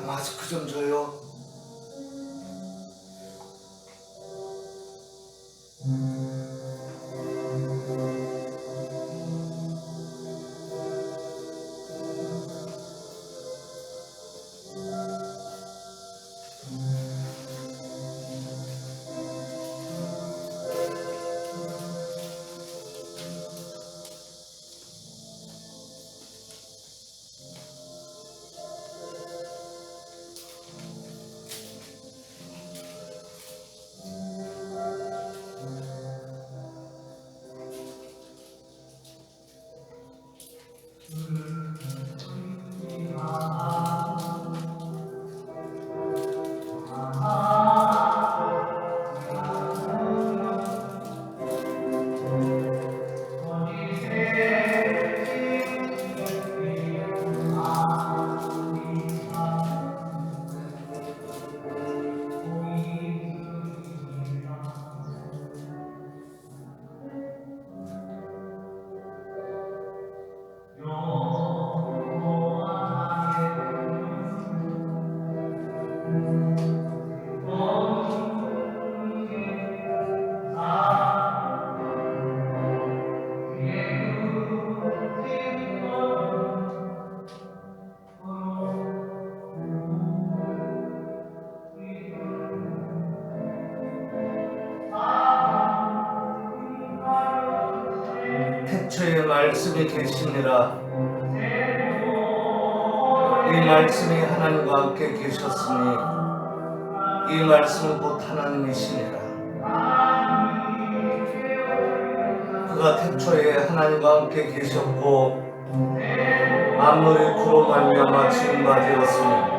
마스크 좀 줘요. 태초에 말씀이 계시니라. 이 말씀이 하나님과 함께 계셨으니 이 말씀은 곧 하나님이시니라. 그가 태초에 하나님과 함께 계셨고 만물이 그로 말미암아 지음바 되었으니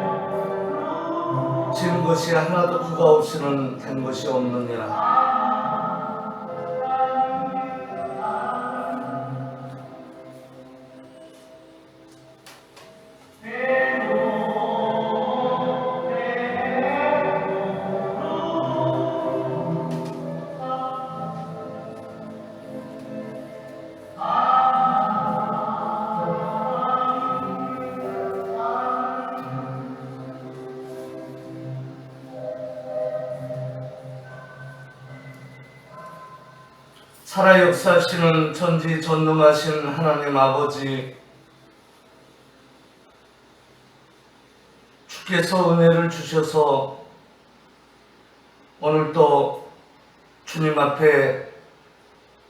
지은 것이 하나도 그가 없이는 된 것이 없느니라. 살아 역사하시는 전지전능하신 하나님 아버지, 주께서 은혜를 주셔서 오늘도 주님 앞에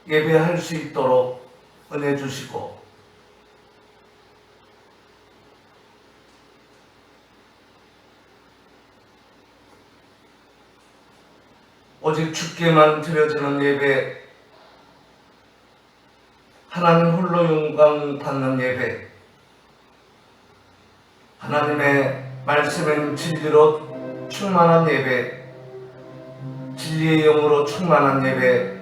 예배할 수 있도록 은혜 주시고 오직 주께만 드려지는 예배, 하나님 홀로 영광 받는 예배, 하나님의 말씀엔 진리로 충만한 예배, 진리의 영으로 충만한 예배,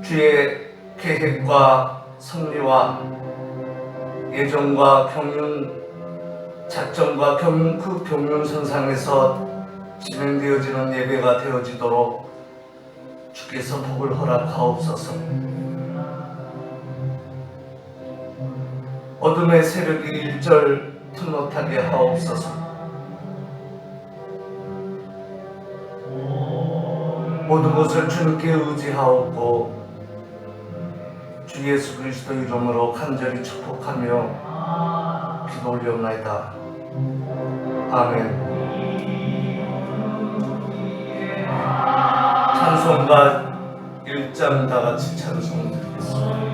주의 계획과 섭리와 예정과 경륜, 작정과 그 경륜선상에서 진행되어지는 예배가 되어지도록 주께서 복을 허락하옵소서. 어둠의 세력이 일절 틈못하게 하옵소서. 모든 것을 주님께 의지하옵고 주 예수 그리스도 이름으로 간절히 축복하며 기도 올려옵나이다. 아멘. 찬송가 1장 다같이 찬송 드리겠습니다.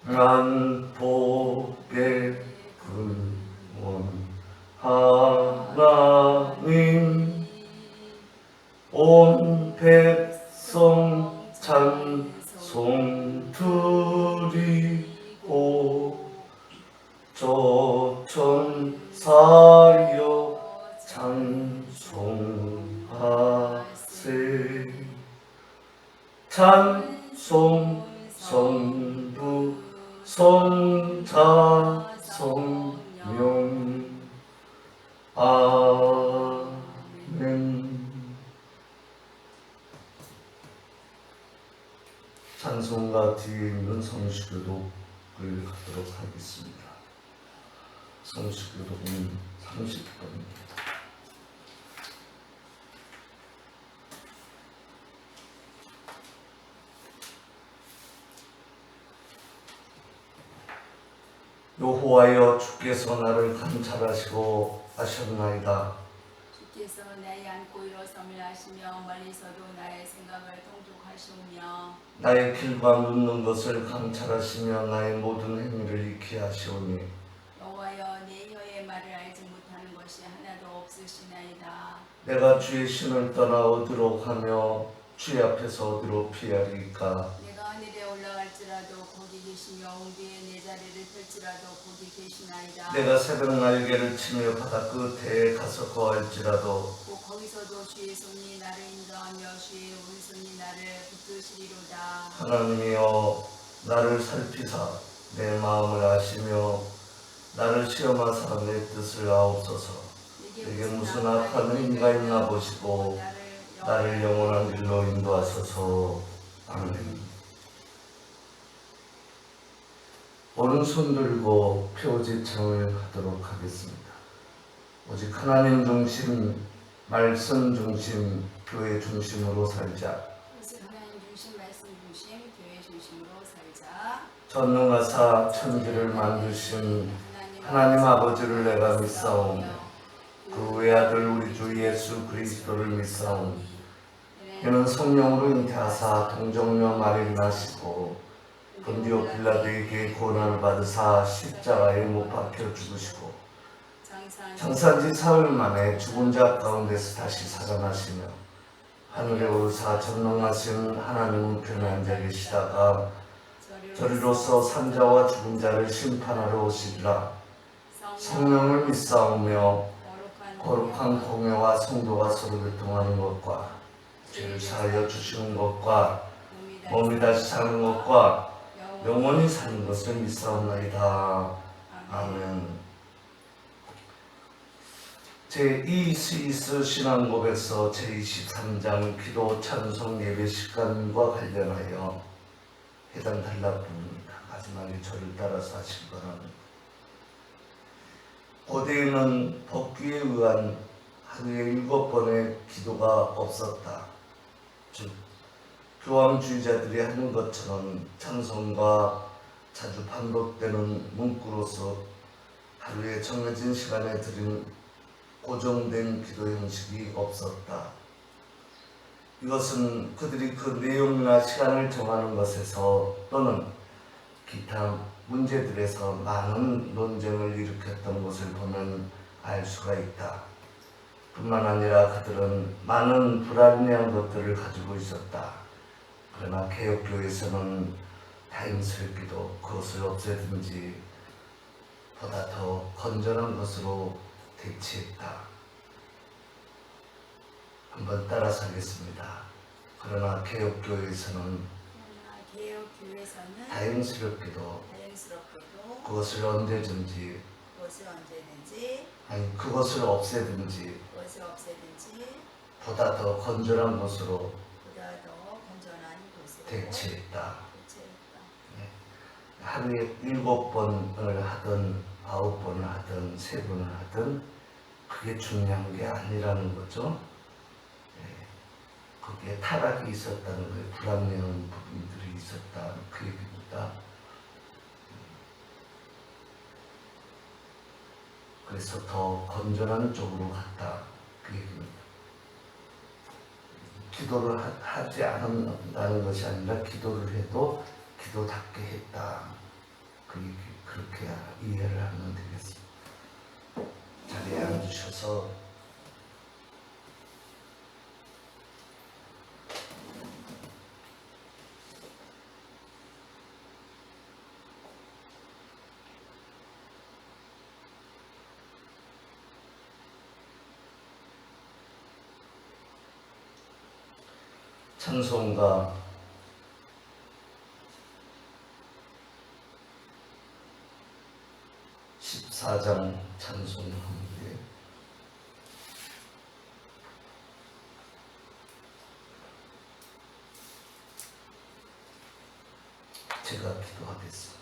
난 복의 근원 하나님 온 백성 찬송 드리고 저천사여 찬송하세. 찬송 성부 성자 성령 아멘. 찬송가 뒤에 있는 성식교독을 하도록 하겠습니다. 성식교독은 30번입니다. 여호와여, 주께서 나를 감찰하시고 아셨나이다. 주께서 나의 안고 일어섬을 하시며 멀리서도 나의 생각을 통촉하시오며 나의 길과 묻는 것을 감찰하시며 나의 모든 행위를 익히 하시오니 여호와여, 내 혀의 말을 알지 못하는 것이 하나도 없으시나이다. 내가 주의 신을 떠나 어디로 가며 주의 앞에서 어디로 피하리까. 내가 하늘에 올라갈지라도 거기 계시며 옹기에 내 자리를 펼지라도 거기 계시나이다. 내가 새벽 날개를 치며 바다 끝에 가서 거할지라도 곧 거기서도 주의 손이 나를 인도하며 주의 오른손이 나를 붙드시리로다. 하나님이여, 나를 살피사 내 마음을 아시며 나를 시험하사 내 뜻을 아옵소서. 내게 무슨 악한 의미가 있나 보시고 나를 영원한 길로 인도하소서. 아멘. 오른손 들고 표지청을 하도록 하겠습니다. 오직 하나님 중심, 말씀 중심, 교회 중심으로 살자. 하나님 중심, 말씀 중심, 교회 중심으로 살자. 전능하사 천지를 만드신 하나님 아버지를 내가 믿사오며 그 외아들 우리 주 예수 그리스도를 믿사오니 이는 성령으로 잉태하사 동정녀 마리를 나시고 본디오 빌라도에게 고난을 받으사 십자가에 못 박혀 죽으시고 장사한 지 사흘 만에 죽은 자 가운데서 다시 살아나시며 하늘에 오르사 전능하신 하나님 우편에 앉아 계시다가 저리로서 산자와 죽은 자를 심판하러 오시리라. 성령을 믿사오며 거룩한 공회와 성도가 서로 교통하는 것과 죄를 사하여 주시는 것과 몸이 다시 사는 것과 영원히 사는 것을 믿사옵나이다. 아멘. 제2 스위스 신앙고백서 제23장 기도 찬송 예배 시간과 관련하여 해당 단락 부분입니다. 마지막에 저를 따라서 하시기 바랍니다. 고대에는 법규에 의한 하루에 7번의 기도가 없었다. 즉 교황주의자들이 하는 것처럼 찬송과 자주 반복되는 문구로서 하루에 정해진 시간에 드린 고정된 기도 형식이 없었다. 이것은 그들이 그 내용이나 시간을 정하는 것에서 또는 기타 문제들에서 많은 논쟁을 일으켰던 것을 보면 알 수가 있다. 뿐만 아니라 그들은 많은 불합리한 것들을 가지고 있었다. 그러나 개혁교회에서는 다행스럽게도 그것을 없애든지 보다 더 건전한 것으로 대치했다. 한번 따라서 하겠습니다. 그러나 개혁교회에서는 다행스럽게도 그것을 언제든지 아니 그것을 없애든지 보다 더 건전한 것으로 대체했다. 네. 하루에 7번을 하든 9번을 하든 3번을 하든 그게 중요한 게 아니라는 거죠. 네. 거기에 타락이 있었다는 거예요. 불합리한 부분들이 있었다. 그 얘기입니다. 그래서 더 건전한 쪽으로 갔다. 그 얘기입니다. 기도를 하지 않는다는 것이 아니라 기도를 해도 기도답게 했다. 그 얘기, 그렇게 이해를 하면 되겠습니다. 자리에 앉으셔서 찬송가 14장 찬송가인데 제가 기도하겠습니다.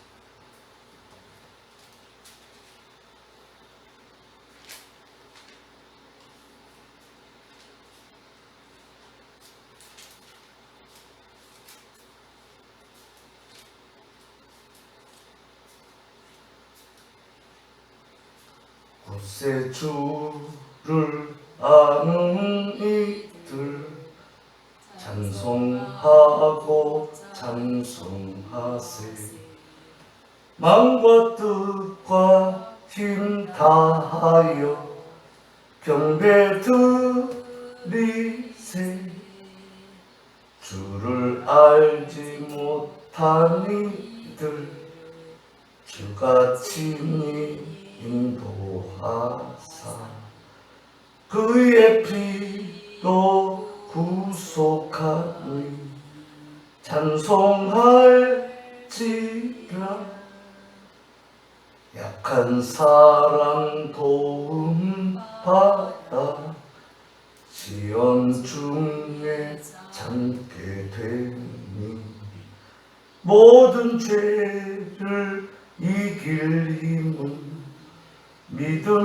굳세 주를 아는 이들 찬송하고 찬송하세. 마음과 뜻과 힘 다하여 경배 드리세. 주를 알지 못한 이들 주가 친히 인도하사 그의 피로 구속하니 찬송할지라. 약한 사람 도움 받아 시험 중에 참게 되니 모든 죄를 이길 힘은 믿음뿐이라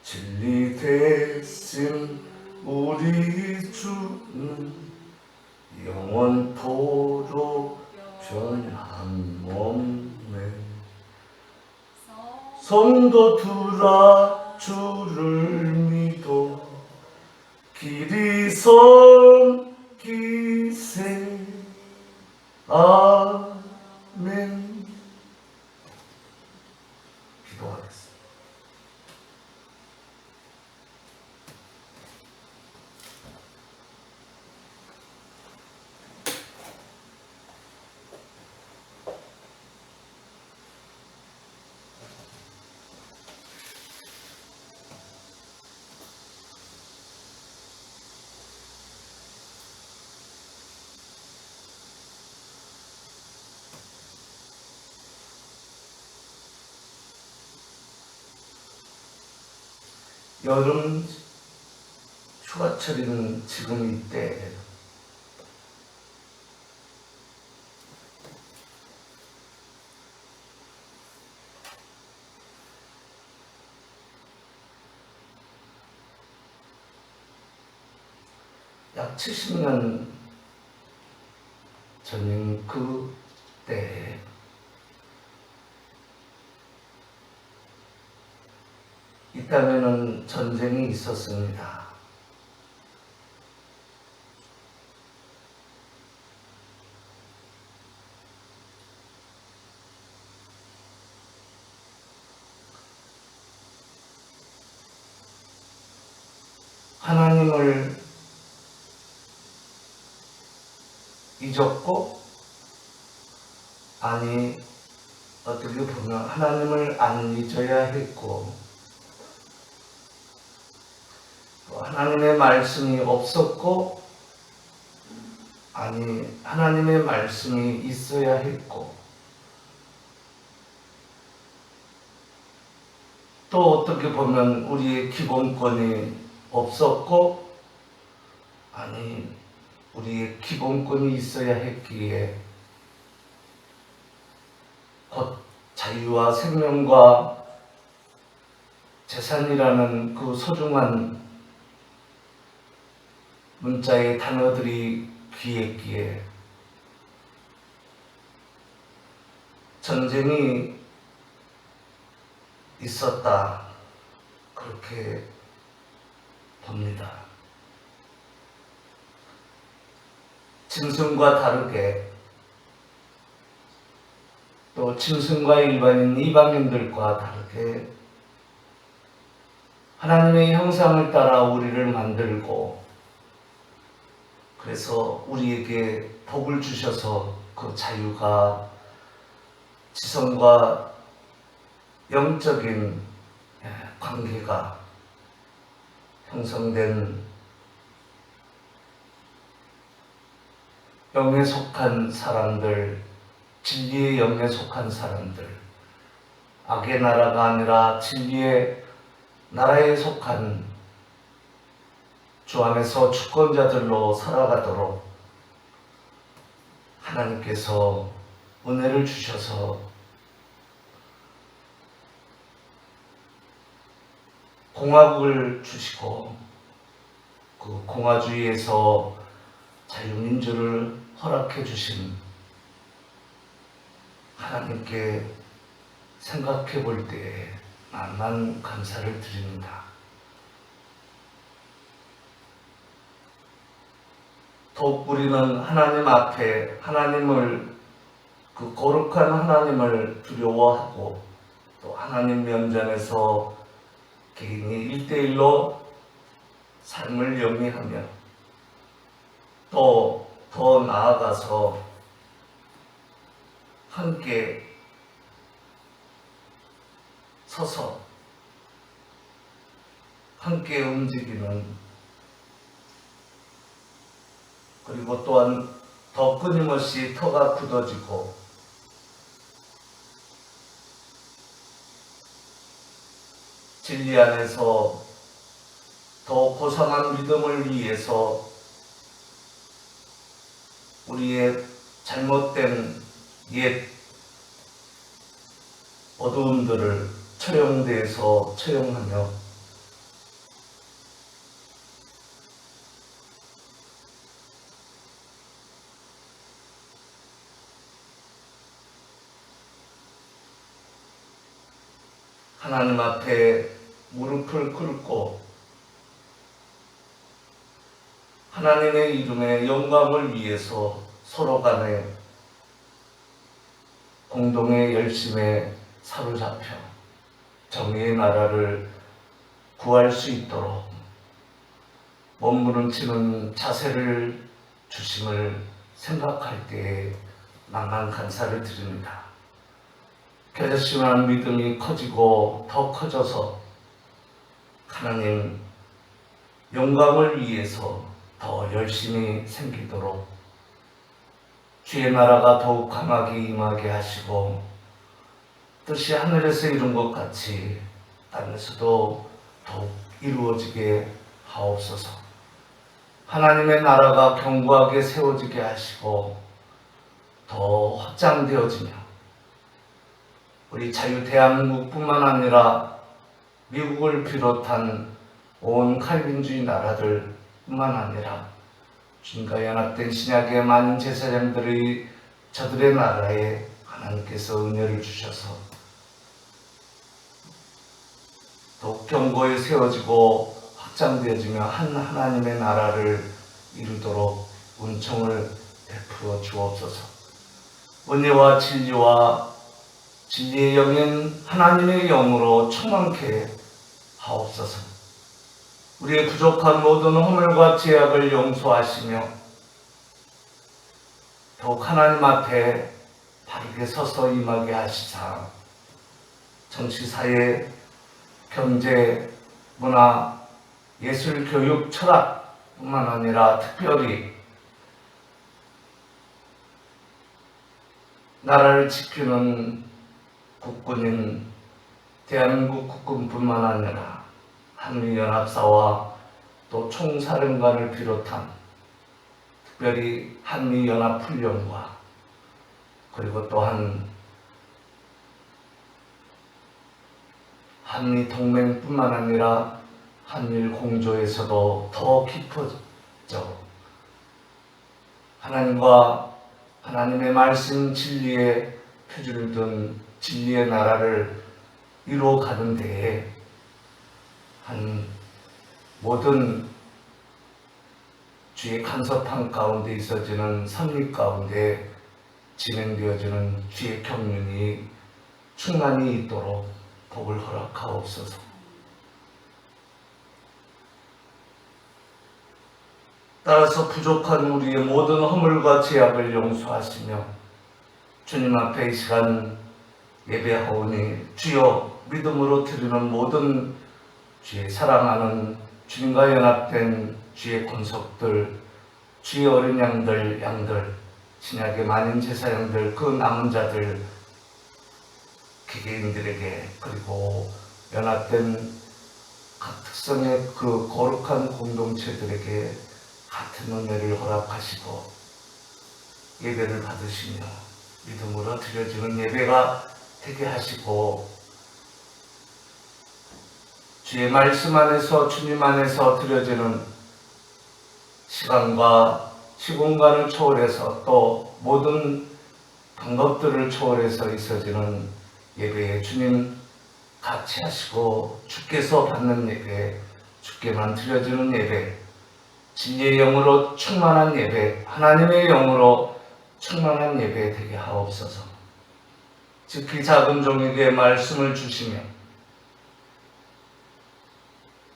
진리 대신 우리 주는 영원토록 변함 없네. 성도들아 주를 믿어 길이 섬기세. 아멘. 기도하겠습니다. 여름 휴가철인 지금 이때 약 70년 전인 그때 이 땅에는 전쟁이 있었습니다. 하나님을 잊었고, 아니 어떻게 보면 하나님을 안 잊어야 했고, 하나님의 말씀이 없었고, 아니 하나님의 말씀이 있어야 했고, 또 어떻게 보면 우리의 기본권이 없었고, 아니 우리의 기본권이 있어야 했기에 곧 자유와 생명과 재산이라는 그 소중한 문자의 단어들이 귀했기에 전쟁이 있었다, 그렇게 봅니다. 짐승과 다르게, 또 짐승과 일반인 이방인들과 다르게 하나님의 형상을 따라 우리를 만들고, 그래서 우리에게 복을 주셔서 그 자유가 지성과 영적인 관계가 형성된 영에 속한 사람들, 진리의 영에 속한 사람들, 악의 나라가 아니라 진리의 나라에 속한 주 안에서 주권자들로 살아가도록 하나님께서 은혜를 주셔서 공화국을 주시고, 그 공화주의에서 자유민주를 허락해 주신 하나님께 생각해 볼 때에 만만 감사를 드립니다. 더욱 우리는 하나님 앞에 하나님을, 그 거룩한 하나님을 두려워하고, 또 하나님 면전에서 개인이 1대1로 삶을 영위하며, 또 더 나아가서 함께 서서 함께 움직이는, 그리고 또한 더 끊임없이 터가 굳어지고 진리 안에서 더 고상한 믿음을 위해서 우리의 잘못된 옛 어두움들을 처형대에서 처형하며 하나님 앞에 무릎을 꿇고 하나님의 이름의 영광을 위해서 서로 간에 공동의 열심에 사로잡혀 정의의 나라를 구할 수 있도록 몸부림치는 자세를 주심을 생각할 때에 만만 감사를 드립니다. 결심한 믿음이 커지고 더 커져서 하나님 영광을 위해서 더 열심히 생기도록 주의 나라가 더욱 강하게 임하게 하시고 뜻이 하늘에서 이룬 것 같이 땅에서도 더욱 이루어지게 하옵소서. 하나님의 나라가 견고하게 세워지게 하시고 더 확장되어지며 우리 자유 대한민국뿐만 아니라 미국을 비롯한 온 칼빈주의 나라들 뿐만 아니라 주님과 연합된 신약의 많은 제사장들의 저들의 나라에 하나님께서 은혜를 주셔서 더욱 견고히 세워지고 확장되어지며 한 하나님의 나라를 이루도록 은총을 베풀어 주옵소서. 은혜와 진리와 진리의 영인 하나님의 영으로 충만케 하옵소서. 우리의 부족한 모든 허물과 죄악을 용서하시며 더욱 하나님 앞에 바르게 서서 임하게 하시사 정치, 사회, 경제, 문화, 예술, 교육, 철학뿐만 아니라 특별히 나라를 지키는 국군인 대한민국 국군뿐만 아니라 한미연합사와 또 총사령관을 비롯한 특별히 한미연합훈련과 그리고 또한 한미동맹뿐만 아니라 한일 공조에서도 더 깊어져 하나님과 하나님의 말씀 진리의 표준을 둔 진리의 나라를 이루어가는 데에 한 모든 주의 간섭함 가운데 있어지는 섭리 가운데 진행되어지는 주의 경륜이 충만히 있도록 복을 허락하옵소서. 따라서 부족한 우리의 모든 허물과 죄악을 용서하시며 주님 앞에 이 시간 예배하오니 주여 믿음으로 드리는 모든 주의 사랑하는 주님과 연합된 주의 권속들, 주의 어린 양들, 신약의 많은 제사장들, 그 남은 자들, 기계인들에게 그리고 연합된 각 특성의 그 거룩한 공동체들에게 같은 은혜를 허락하시고 예배를 받으시며 믿음으로 드려지는 예배가 되게 하시고 주의 말씀 안에서 주님 안에서 드려지는 시간과 시공간을 초월해서 또 모든 방법들을 초월해서 있어지는 예배에 주님 같이 하시고 주께서 받는 예배, 주께만 드려지는 예배, 진리의 영으로 충만한 예배, 하나님의 영으로 충만한 예배 되게 하옵소서. 특히 작은 종에게 말씀을 주시며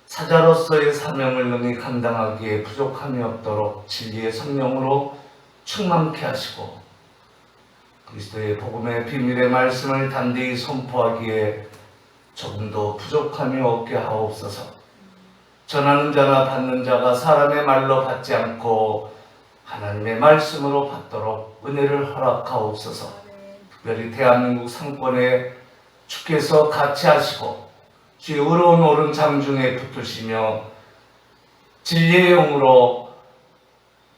사자로서의 사명을 능히 감당하기에 부족함이 없도록 진리의 성령으로 충만케 하시고 그리스도의 복음의 비밀의 말씀을 담대히 선포하기에 조금도 부족함이 없게 하옵소서. 전하는 자나 받는 자가 사람의 말로 받지 않고 하나님의 말씀으로 받도록 은혜를 허락하옵소서. 특별히 대한민국 상권에 주께서 같이 하시고 주의 의로운 오른참 중에 붙으시며 진리의 영으로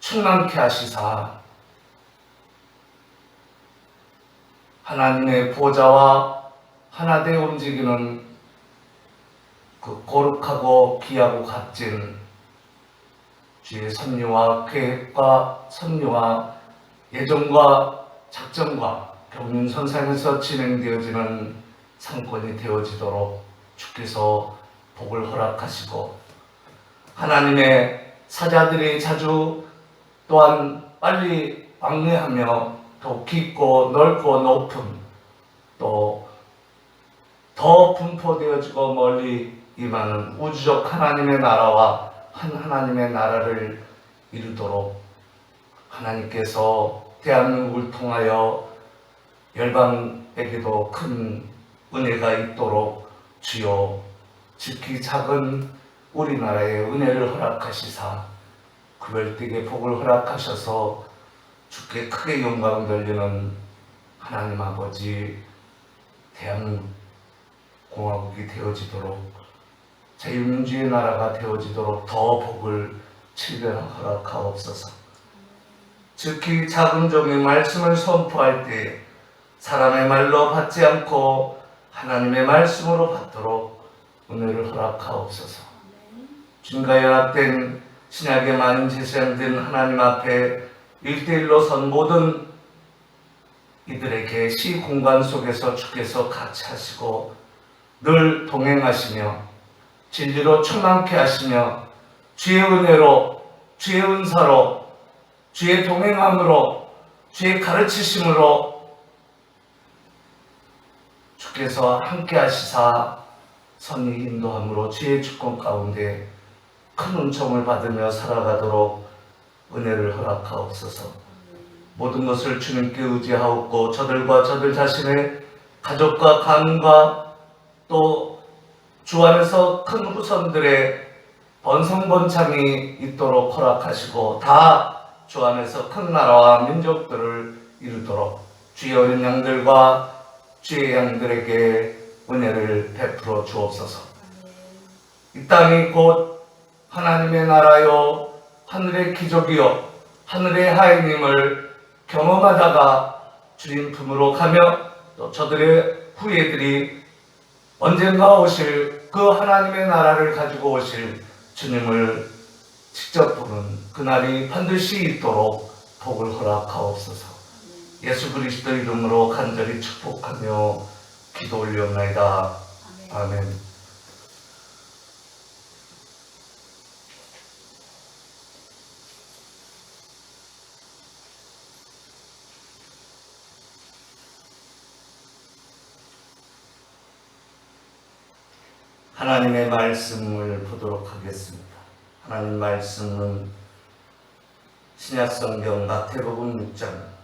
충만케 하시사 하나님의 보좌와 하나 되어 움직이는 그 거룩하고 귀하고 값진 주의 섭리와 계획과 섭리와 예정과 작정과 경륜선상에서 진행되어지는 상권이 되어지도록 주께서 복을 허락하시고, 하나님의 사자들이 자주 또한 빨리 왕래하며 더 깊고 넓고 높은 또 더 분포되어지고 멀리 임하는 우주적 하나님의 나라와 한 하나님의 나라를 이루도록 하나님께서 대한민국을 통하여 열방에게도 큰 은혜가 있도록 주여 지극히 작은 우리나라에 은혜를 허락하시사 구별되게 복을 허락하셔서 주께 크게 영광 돌리는 하나님 아버지 대한공화국이 되어지도록 자유민주의 나라가 되어지도록 더 복을 칠변 허락하옵소서. 특히 작은 종의 말씀을 선포할 때 사람의 말로 받지 않고 하나님의 말씀으로 받도록 은혜를 허락하옵소서. 주님과 연합된 신약의 많은 제사장된 하나님 앞에 1대1로 선 모든 이들에게 시공간 속에서 주께서 같이 하시고 늘 동행하시며 진리로 충만케 하시며 주의 은혜로 주의 은사로 주의 동행함으로 주의 가르치심으로 주께서 함께 하시사 선의 인도함으로 주의 주권 가운데 큰 은총을 받으며 살아가도록 은혜를 허락하옵소서. 모든 것을 주님께 의지하옵고 저들과 저들 자신의 가족과 가문과 또 주 안에서 큰 후손들의 번성번창이 있도록 허락하시고 다 주 안에서 큰 나라와 민족들을 이루도록 주의 어린 양들과 주의 양들에게 은혜를 베풀어 주옵소서. 이 땅이 곧 하나님의 나라요 하늘의 기적이요 하늘의 하나님을 경험하다가 주님 품으로 가며 또 저들의 후예들이 언젠가 오실 그 하나님의 나라를 가지고 오실 주님을 직접 보는 그날이 반드시 있도록 복을 허락하옵소서. 예수 그리스도 이름으로 간절히 축복하며 기도 올리옵나이다. 아멘. 하나님의 말씀을 보도록 하겠습니다. 하나님 말씀은 신약성경 마태복음 6장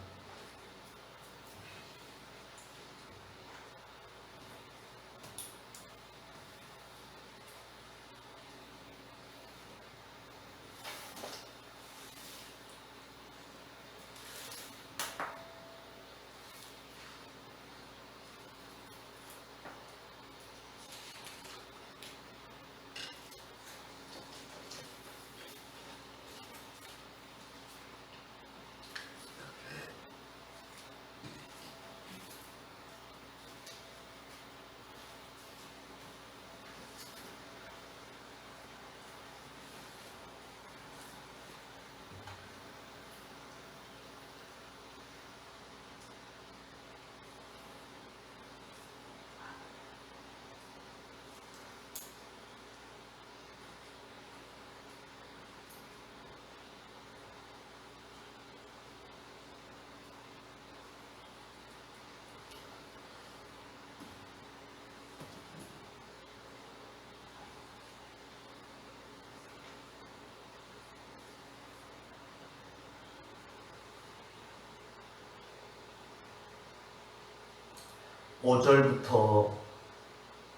5절부터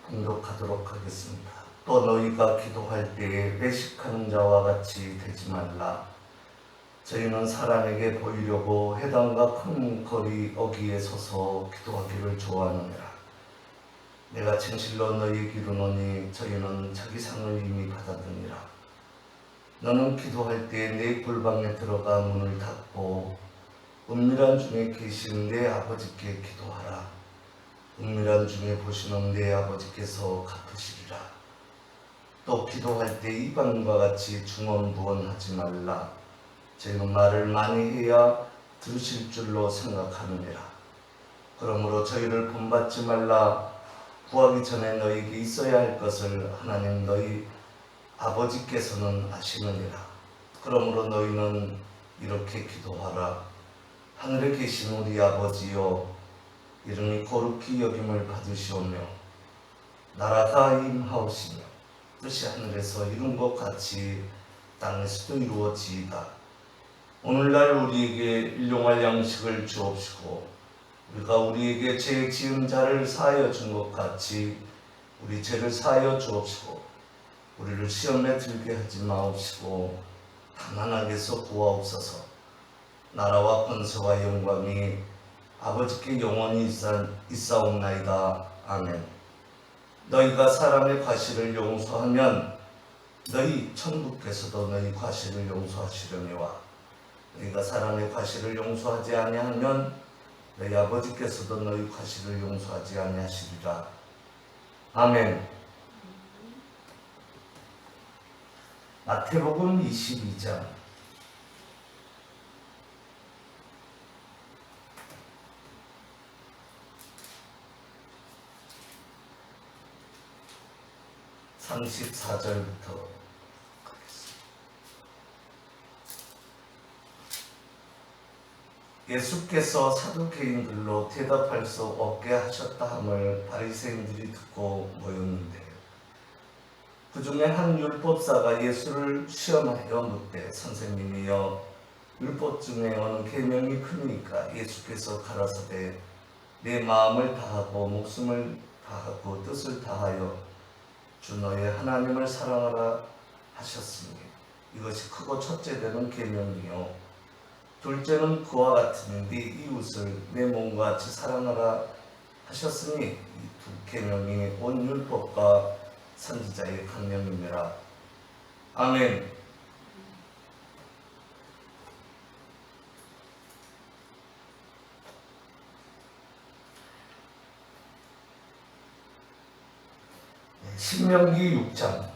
공독하도록 하겠습니다. 또 너희가 기도할 때에 외식하는 자와 같이 되지 말라. 저희는 사람에게 보이려고 회당과 큰 거리 어귀에 서서 기도하기를 좋아하느니라. 내가 진실로 너희에게 이르노니 저희는 자기 상을 이미 받았느니라. 너는 기도할 때 내 골방에 들어가 문을 닫고 은밀한 중에 계신 내 아버지께 기도하라. 은밀한 중에 보시는 내 아버지께서 갚으시리라. 또 기도할 때 이방인과 같이 중언부언하지 말라. 저희는 말을 많이 해야 들으실 줄로 생각하느니라. 그러므로 저희를 본받지 말라. 구하기 전에 너희에게 있어야 할 것을 하나님 너희 아버지께서는 아시느니라. 그러므로 너희는 이렇게 기도하라. 하늘에 계신 우리 아버지여, 이름이 거룩히 여김을 받으시오며 나라가 임하옵시며 뜻이 하늘에서 이룬 것 같이 땅에서도 이루어지이다. 오늘날 우리에게 일용할 양식을 주옵시고 우리가 우리에게 죄 지은 자를 사하여 준 것 같이 우리 죄를 사하여 주옵시고 우리를 시험에 들게 하지 마옵시고 다만 악에서 구하옵소서. 나라와 권세와 영광이 아버지께 영원히 있사옵나이다. 아멘. 너희가 사람의 과실을 용서하면 너희 천국께서도 너희 과실을 용서하시려니와 너희가 사람의 과실을 용서하지 아니하면 너희 아버지께서도 너희 과실을 용서하지 아니하시리라. 아멘. 마태복음 22장 34절부터 가겠습니다. 예수께서 사두개인들로 대답할 수 없게 하셨다 함을 바리새인들이 듣고 모였는데 그 중에 한 율법사가 예수를 시험하여 묻되 선생님이여 율법 중에 어느 계명이 크니까? 예수께서 가라사대 내 마음을 다하고 목숨을 다하고 뜻을 다하여 주 너의 하나님을 사랑하라 하셨으니 이것이 크고 첫째 되는 계명이요 둘째는 그와 같으니 네 이웃을 내 몸과 같이 사랑하라 하셨으니 이 두 계명이 온 율법과 선지자의 강령이니라. 아멘. 신명기 6장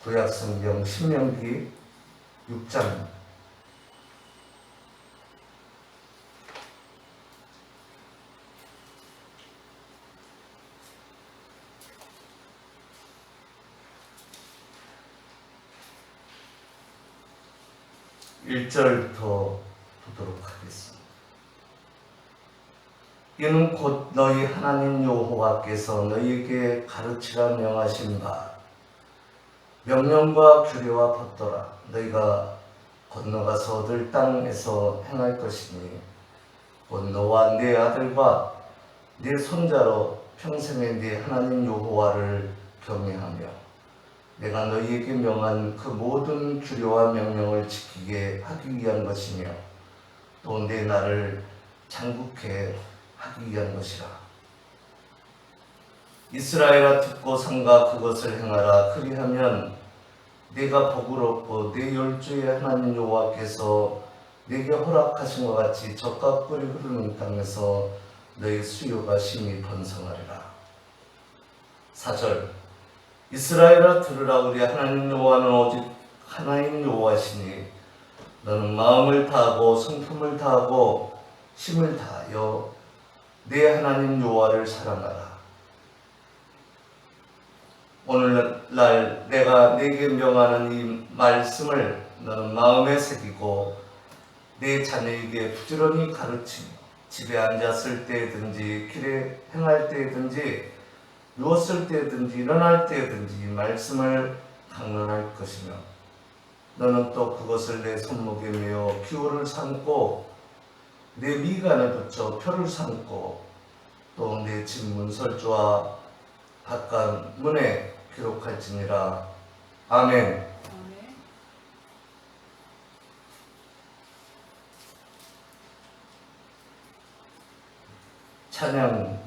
구약성경 신명기 6장 1절부터 보도록 하겠습니다. 이는 곧 너희 하나님 여호와께서 너희에게 가르치라 명하신 바 명령과 규례와 법도라. 너희가 건너가서 얻을 땅에서 행할 것이니 곧 너와 네 아들과 네 손자로 평생에 네 하나님 여호와를 경외하며 내가 너희에게 명한 그 모든 규례와 명령을 지키게 하기 위한 것이며 또 내 나를 장국해 하기 위한 것이라. 이스라엘아 듣고 삼가 그것을 행하라. 그리하면 내가 복을 얻고 내 열조의 하나님 여호와께서 내게 허락하신 것 같이 젖과 꿀이 흐르는 땅에서 너의 수요가 심히 번성하리라. 4절 이스라엘아 들으라. 우리 하나님 여호와는 오직 하나님 여호와시니 너는 마음을 다하고 성품을 다하고 힘을 다하여 내 하나님 여호와를 사랑하라. 오늘날 내가 내게 명하는 이 말씀을 너는 마음에 새기고 내 자녀에게 부지런히 가르치며 집에 앉았을 때든지 길에 행할 때든지 누웠을 때든지 일어날 때든지 이 말씀을 강론할 것이며 너는 또 그것을 내 손목에 메어 기호를 삼고 내 미간에 붙여 표를 삼고 또 내 집 문설주와 바깥 문에 기록할지니라. 아멘. 찬양.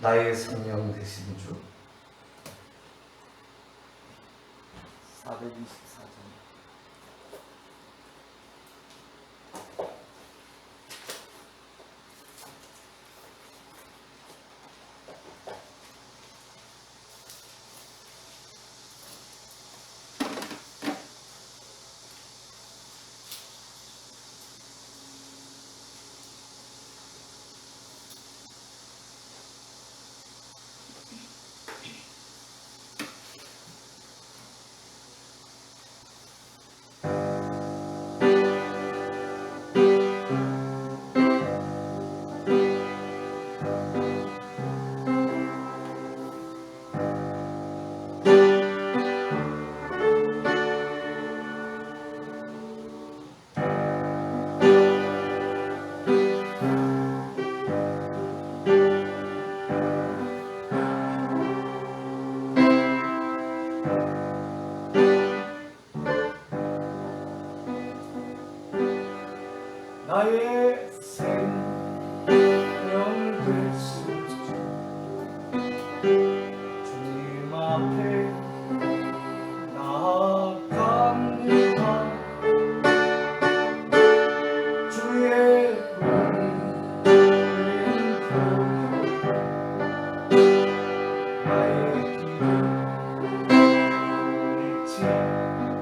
나의 생명 되신 주. 424장. 나의 생명 되신 주. 주님 앞에 나아갑니다. 주의 은혜는 나의 길을 잃지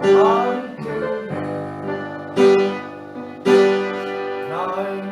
않겠네. 날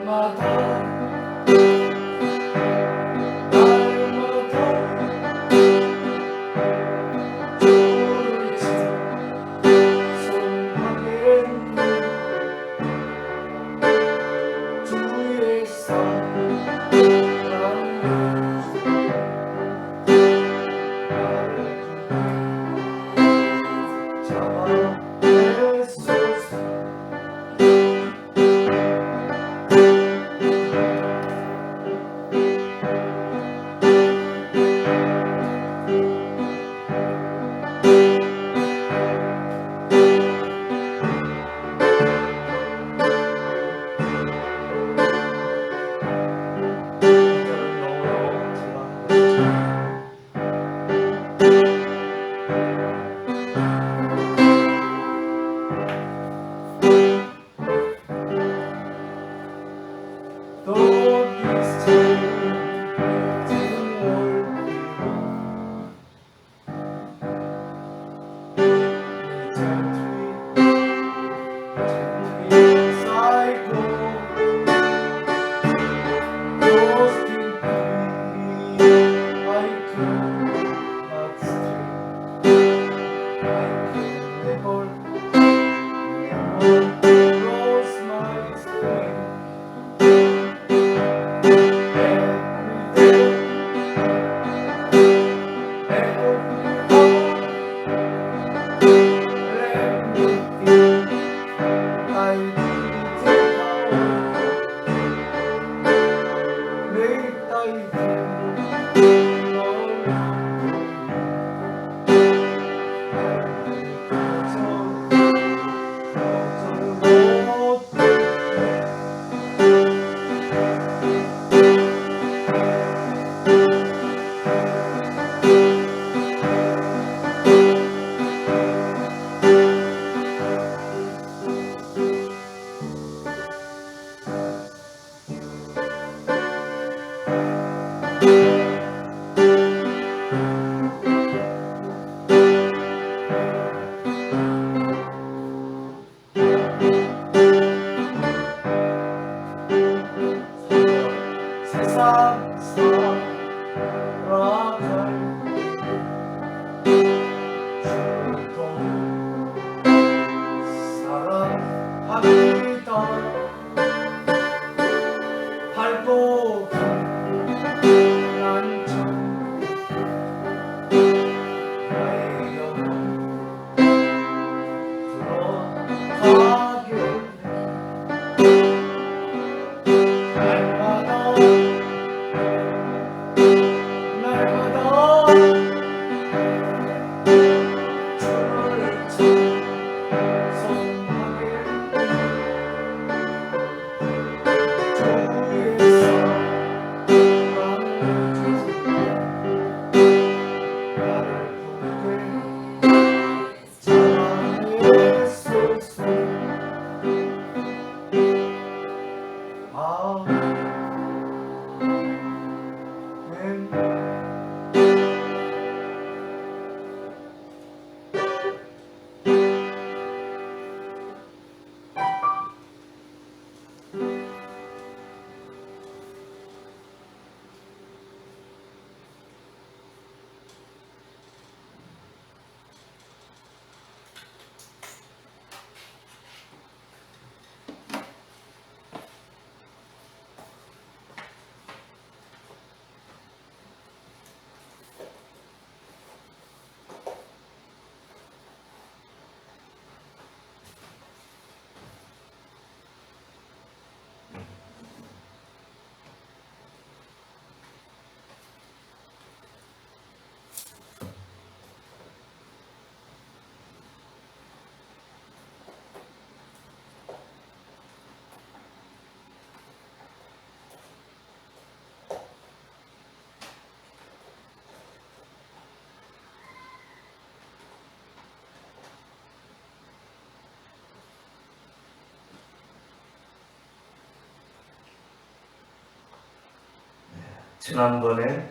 지난번에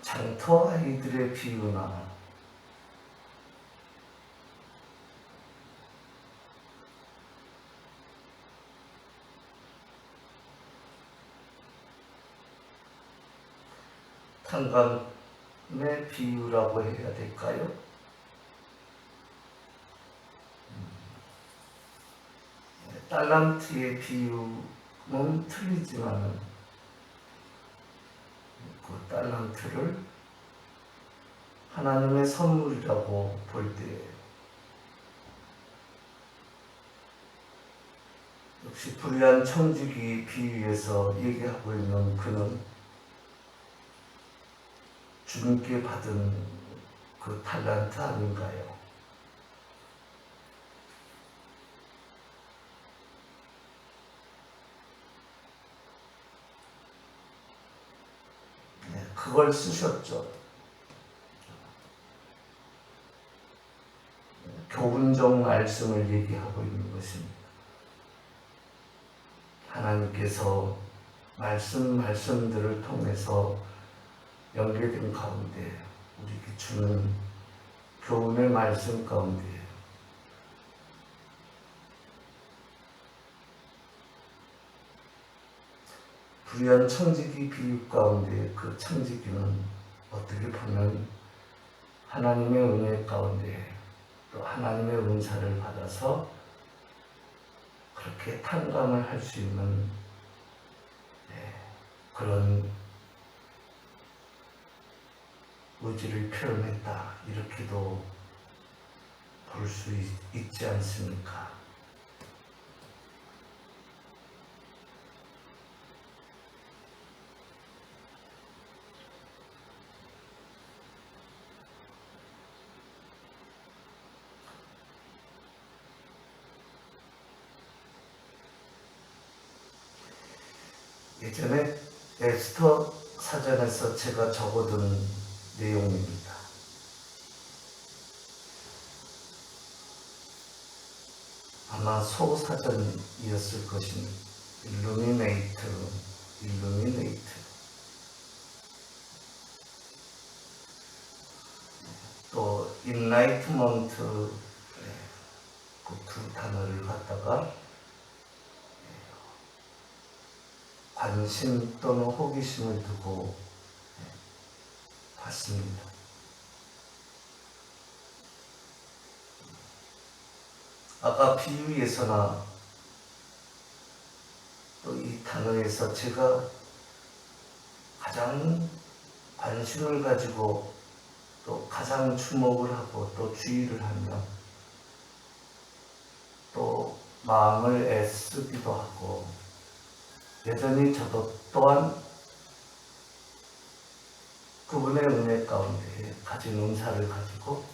장터 아이들의 비유나 탕감의 비유라고 해야 될까요? 달란트의 비유는 틀리지만 그 달란트를 하나님의 선물이라고 볼 때 역시 불의한 청지기 비유에서 얘기하고 있는 그는 주님께 받은 그 달란트 아닌가요? 네, 그걸 쓰셨죠. 교훈적 말씀을 얘기하고 있는 것입니다. 하나님께서 말씀들을 통해서 연계된 가운데 우리에게 주는 교훈의 말씀 가운데 불의한 청지기 비유 가운데 그 청지기는 어떻게 보면 하나님의 은혜 가운데 또 하나님의 은사를 받아서 그렇게 탕감을 할 수 있는 그런 의지를 표현했다, 이렇게도 볼 수 있지 않습니까? 예전에 에스더 사전에서 제가 적어둔 내용입니다. 아마 소사전이었을 것입니다. 일루미네이트. 또 인라이트먼트, 그 두 단어를 갖다가 관심 또는 호기심을 두고 봤습니다. 아까 비유에서나 또 이 단어에서 제가 가장 관심을 가지고 또 가장 주목을 하고 또 주의를 하며 또 마음을 애쓰기도 하고 여전히 저도 또한 그분의 은혜 가운데 가진 은사를 가지고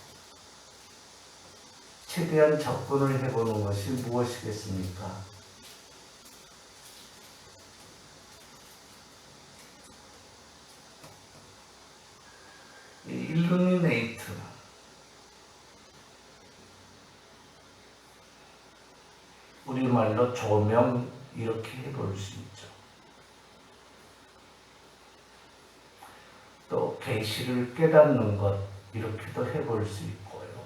최대한 접근을 해보는 것이 무엇이겠습니까? 이 일루미네이트, 우리말로 조명, 이렇게 해볼 수 있죠. 또 계시를 깨닫는 것, 이렇게도 해볼 수 있고요.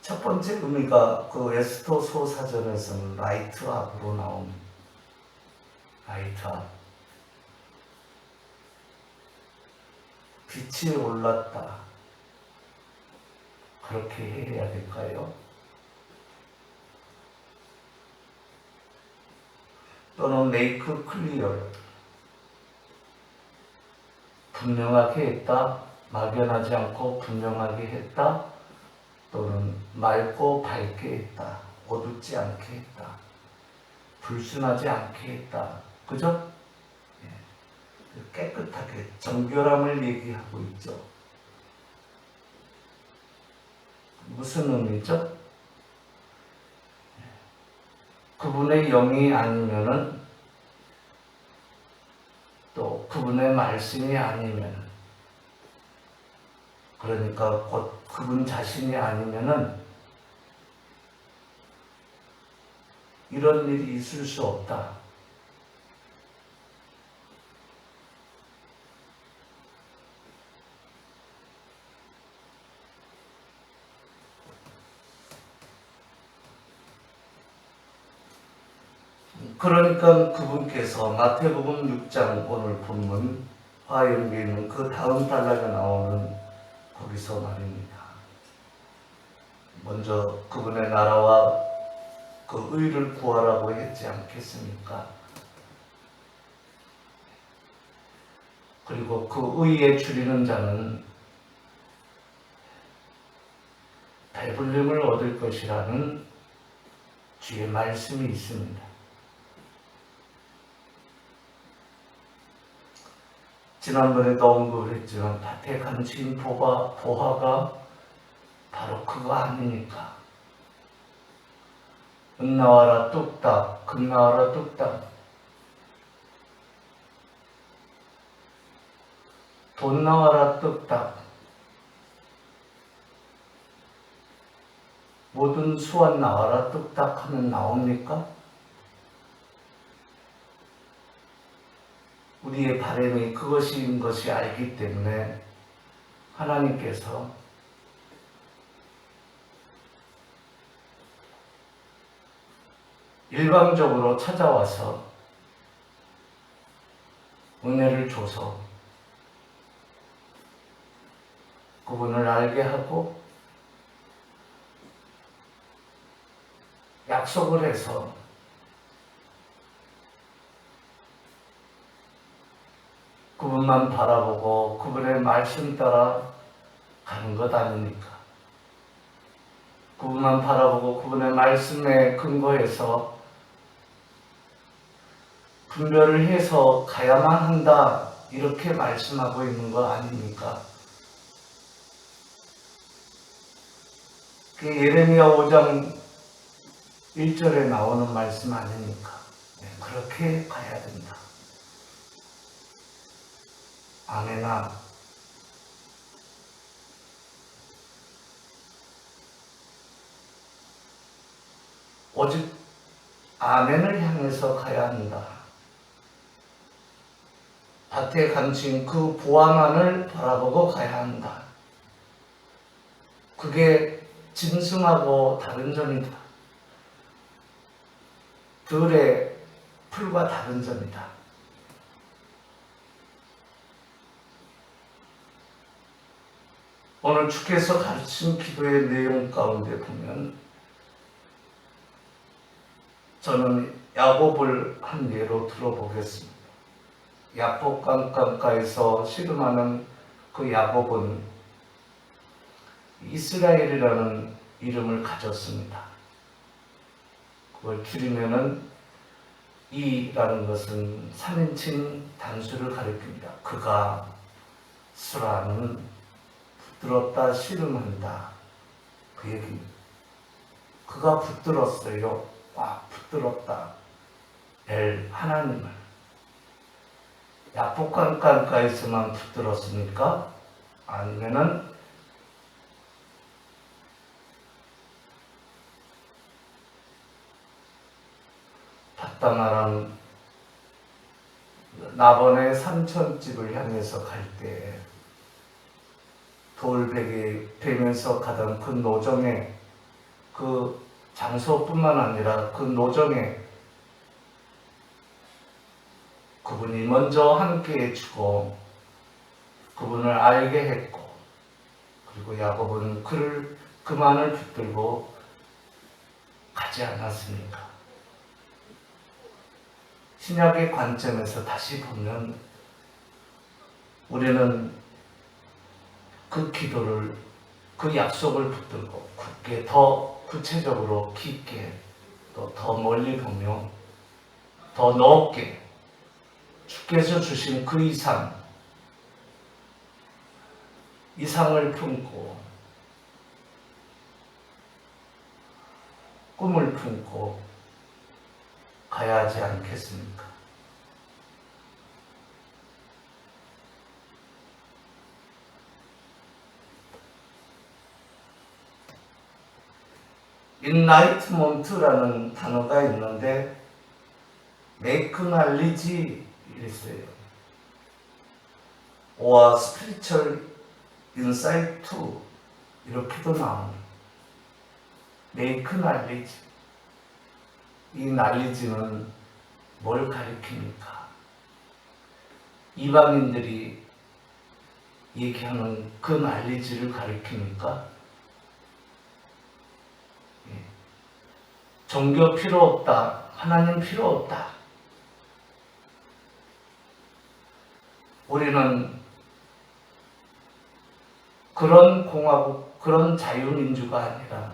첫 번째 의미가 그 에스더 소사전에서는 라이트업으로 나온 라이트업, 빛이 올랐다, 그렇게 해야 될까요? 또는 메이크 클리어, 분명하게 했다, 막연하지 않고 분명하게 했다, 또는 맑고 밝게 했다, 어둡지 않게 했다, 불순하지 않게 했다, 그죠? 깨끗하게 정결함을 얘기하고 있죠. 무슨 의미죠? 그분의 영이 아니면은, 또 그분의 말씀이 아니면, 그러니까 곧 그분 자신이 아니면은 이런 일이 있을 수 없다. 그러니까 그분께서 마태복음 6장 오늘 본문 화연기에 있는 그 다음 단락에 나오는 거기서 말입니다. 먼저 그분의 나라와 그 의를 구하라고 했지 않겠습니까? 그리고 그 의에 줄이는 자는 배불림을 얻을 것이라는 주의 말씀이 있습니다. 지난번에도 언급을 했지만 밭에 감추인 보화가 바로 그거 아닙니까? 은 나와라 뚝딱, 금 나와라 뚝딱, 돈 나와라 뚝딱, 모든 수완 나와라 뚝딱 하면 나옵니까? 우리의 바람이 그것인 것이 알기 때문에 하나님께서 일방적으로 찾아와서 은혜를 줘서 그분을 알게 하고 약속을 해서 그분만 바라보고 그분의 말씀 따라 가는 것 아닙니까? 그분만 바라보고 그분의 말씀에 근거해서 분별을 해서 가야만 한다 이렇게 말씀하고 있는 거 아닙니까? 그게 예레미야 5장 1절에 나오는 말씀 아닙니까? 네, 그렇게 가야 된다. 아멘아. 오직 아멘을 향해서 가야 한다. 밭에 감춘 그 보화만을 바라보고 가야 한다. 그게 짐승하고 다른 점이다. 들의 풀과 다른 점이다. 오늘 주께서 가르친 기도의 내용 가운데 보면 저는 야곱을 한 예로 들어보겠습니다. 야복 강가에서 씨름하는 그 야곱은 이스라엘이라는 이름을 가졌습니다. 그걸 줄이면은 이라는 것은 3인칭 단수를 가리킵니다. 그가 수라는 붙들었다 씨름한다 그 얘기입니다. 그가 붙들었어요. 붙들었다. 하나님을. 야복강 강가에서만 붙들었습니까? 아니면은 바다나랑 나번의 삼천집을 향해서 갈 때 돌베개 베면서 가던 그 노정에 그 장소뿐만 아니라 그 노정에 그분이 먼저 함께 해주고 그분을 알게 했고 그리고 야곱은 그만을 붙들고 가지 않았습니까? 신약의 관점에서 다시 보면 우리는 그 기도를 그 약속을 붙들고 굳게 더 구체적으로 깊게 또 더 멀리 보며 더 넓게 주께서 주신 그 이상을 품고 꿈을 품고 가야 하지 않겠습니까? 인라이트먼트라는 단어가 있는데 make knowledge 이랬어요. or spiritual insight to 이렇게도 나옵니다. make knowledge. 이 knowledge는 뭘 가리킵니까? 이방인들이 얘기하는 그 knowledge를 가리킵니까? 종교 필요 없다. 하나님 필요 없다. 우리는 그런 공화국, 그런 자유민주가 아니라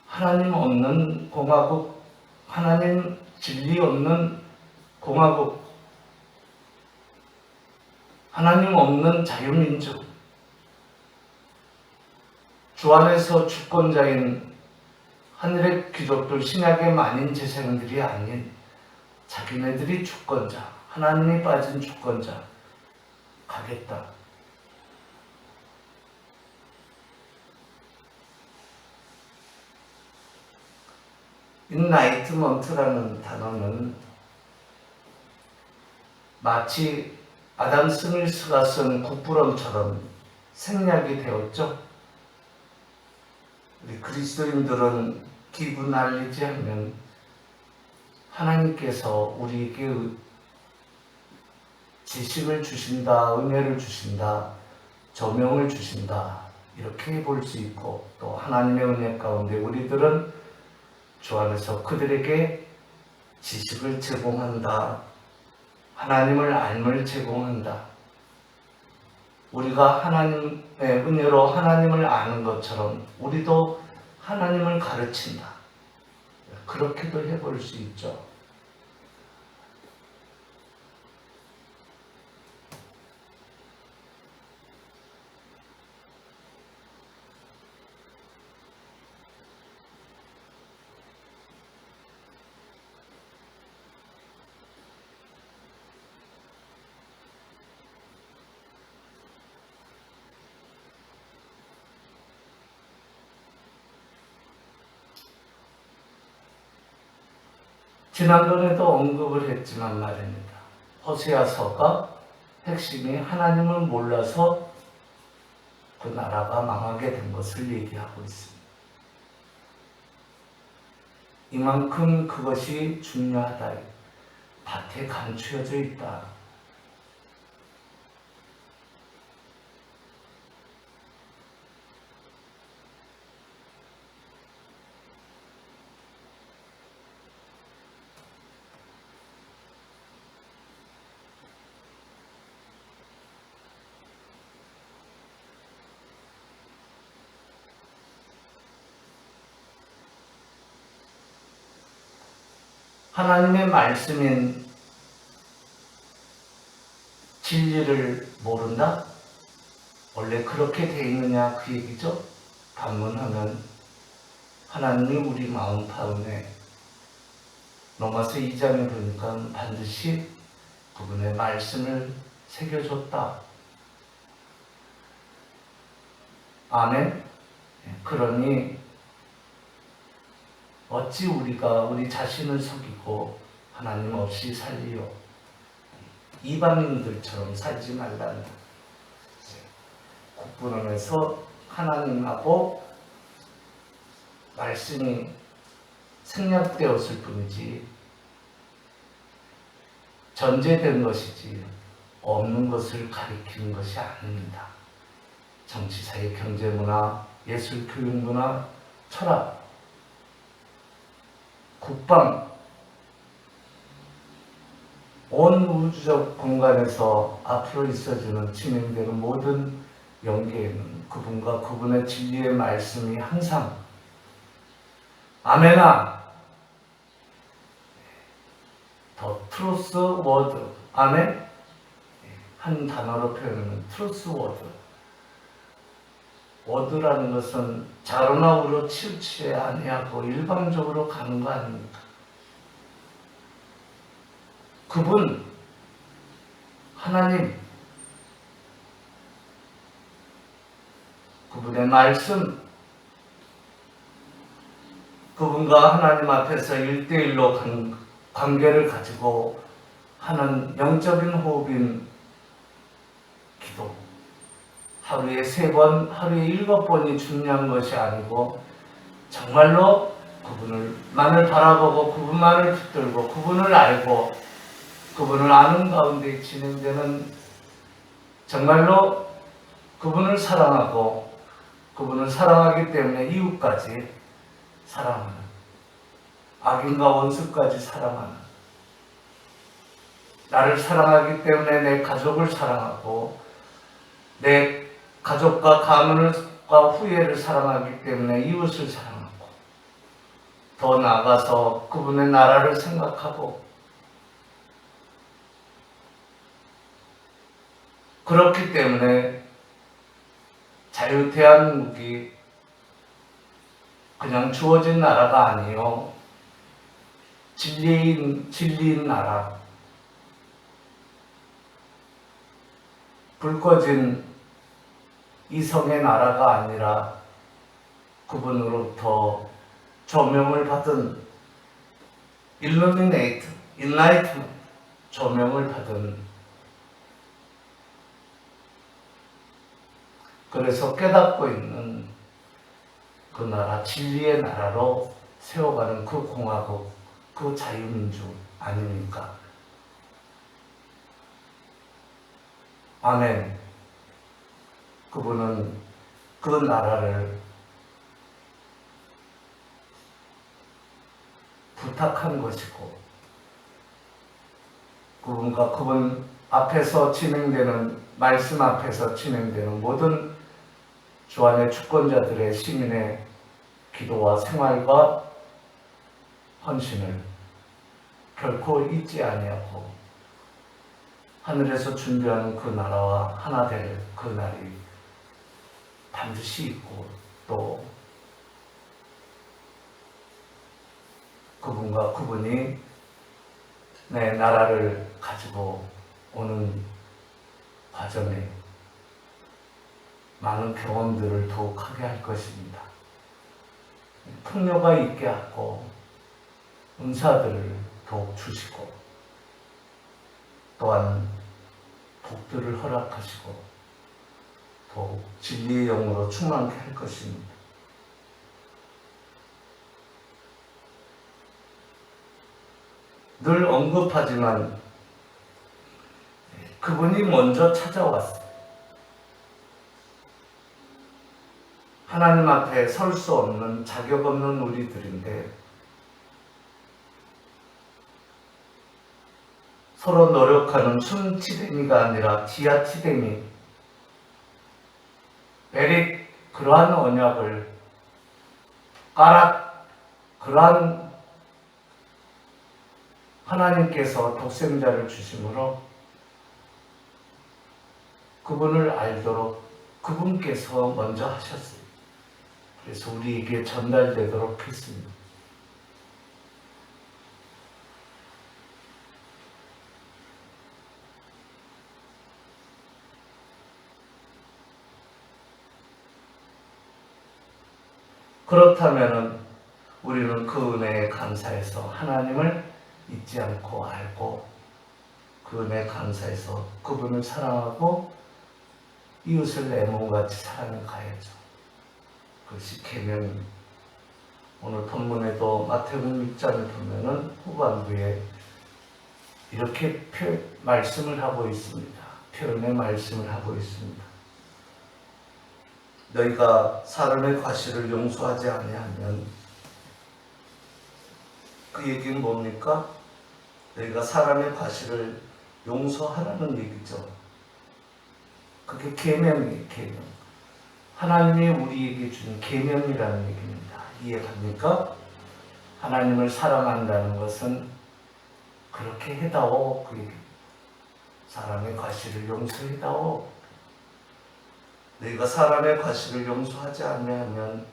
하나님 없는 공화국, 하나님 진리 없는 공화국, 하나님 없는 자유민주, 주 안에서 주권자인 하늘의 귀족들, 신약의 만인 재생들이 아닌 자기네들이 주권자, 하나님이 빠진 주권자 가겠다. 인라이트먼트라는 단어는 마치 아담 스미스가 쓴 국부론처럼 생략이 되었죠. 우리 그리스도인들은 기분 알리지 하면 하나님께서 우리에게 지식을 주신다, 은혜를 주신다, 조명을 주신다 이렇게 볼 수 있고, 또 하나님의 은혜 가운데 우리들은 주 안에서 그들에게 지식을 제공한다, 하나님을 알을 제공한다. 우리가 하나님의 은혜로 하나님을 아는 것처럼 우리도 하나님을 가르친다. 그렇게도 해볼 수 있죠. 지난번에도 언급을 했지만 말입니다. 호세아서가 핵심이 하나님을 몰라서 그 나라가 망하게 된 것을 얘기하고 있습니다. 이만큼 그것이 중요하다. 밭에 감추어져 있다. 하나님의 말씀인 진리를 모른다? 원래 그렇게 돼 있느냐 그 얘기죠. 반문하면 하나님이 우리 마음 가운데 로마서 2장에 보니까 반드시 그분의 말씀을 새겨줬다. 아멘. 그러니 어찌 우리가 우리 자신을 속이고 하나님 없이 살리요. 이방인들처럼 살지 말라는 국부론에서 하나님하고 말씀이 생략되었을 뿐이지 전제된 것이지 없는 것을 가리키는 것이 아닙니다. 정치, 사회, 경제, 문화, 예술, 교육, 문화, 철학, 국방, 온 우주적 공간에서 앞으로 있어지는 진행되는 모든 연계에는 그분과 그분의 진리의 말씀이 항상 아멘아 더 트루스 워드 아멘 한 단어로 표현하면 트루스 워드 워드라는 것은 자로나우로 치우치지 아니하고 일방적으로 가는 거 아닙니까? 그분 하나님 그분의 말씀 그분과 하나님 앞에서 1대1로 관계를 가지고 하는 영적인 호흡인 기도. 하루에 3번, 하루에 7번이 중요한 것이 아니고 정말로 그분을만을 바라보고 그분만을 붙들고 그분을 알고 그분을 아는 가운데 진행되는 정말로 그분을 사랑하고 그분을 사랑하기 때문에 이웃까지 사랑하는, 악인과 원수까지 사랑하는, 나를 사랑하기 때문에 내 가족을 사랑하고 내 가족과 가문과 후예를 사랑하기 때문에 이웃을 사랑하고 더 나아가서 그분의 나라를 생각하고 그렇기 때문에 자유대한민국이 그냥 주어진 나라가 아니요 진리인 나라, 불 꺼진 이성의 나라가 아니라 그분으로부터 조명을 받은 enlightenment, 조명을 받은, 그래서 깨닫고 있는 그 나라, 진리의 나라로 세워가는 그 공화국, 그 자유민주 아닙니까? 아멘. 그분은 그 나라를 부탁한 것이고 그분과 그분 앞에서 진행되는, 말씀 앞에서 진행되는 모든 주안의 주권자들의 시민의 기도와 생활과 헌신을 결코 잊지 아니하고 하늘에서 준비하는 그 나라와 하나 될 그 날이 반드시 있고 또 그분과 그분이 내 나라를 가지고 오는 과정에 많은 경험들을 더욱 하게 할 것입니다. 풍요가 있게 하고 은사들을 더욱 주시고 또한 복들을 허락하시고 더욱 진리의 영으로 충만케 할 것입니다. 늘 언급하지만 그분이 먼저 찾아왔어요. 하나님 앞에 설 수 없는, 자격 없는 우리들인데 서로 노력하는 순치대미가 아니라 지하치대미, 메릭, 그러한 언약을 그러한 하나님께서 독생자를 주심으로 그분을 알도록 그분께서 먼저 하셨어요. 그래서 우리에게 전달되도록 했습니다. 그렇다면 우리는 그 은혜에 감사해서 하나님을 잊지 않고 알고 그 은혜에 감사해서 그분을 사랑하고 이웃을 내 몸같이 사랑해 가야죠. 그것이 계명입니다. 오늘 본문에도 마태복음 6장을 보면은 후반부에 이렇게 말씀을 하고 있습니다. 표현의 말씀을 하고 있습니다. 너희가 사람의 과실을 용서하지 아니하면, 그 얘기는 뭡니까? 너희가 사람의 과실을 용서하라는 얘기죠. 그게 계명이에요, 계명. 하나님이 우리에게 준 계명이라는 얘기입니다. 이해갑니까? 하나님을 사랑한다는 것은 그렇게 해다오, 그 얘기. 사람의 과실을 용서해다오. 너희가 사람의 과실을 용서하지 않으면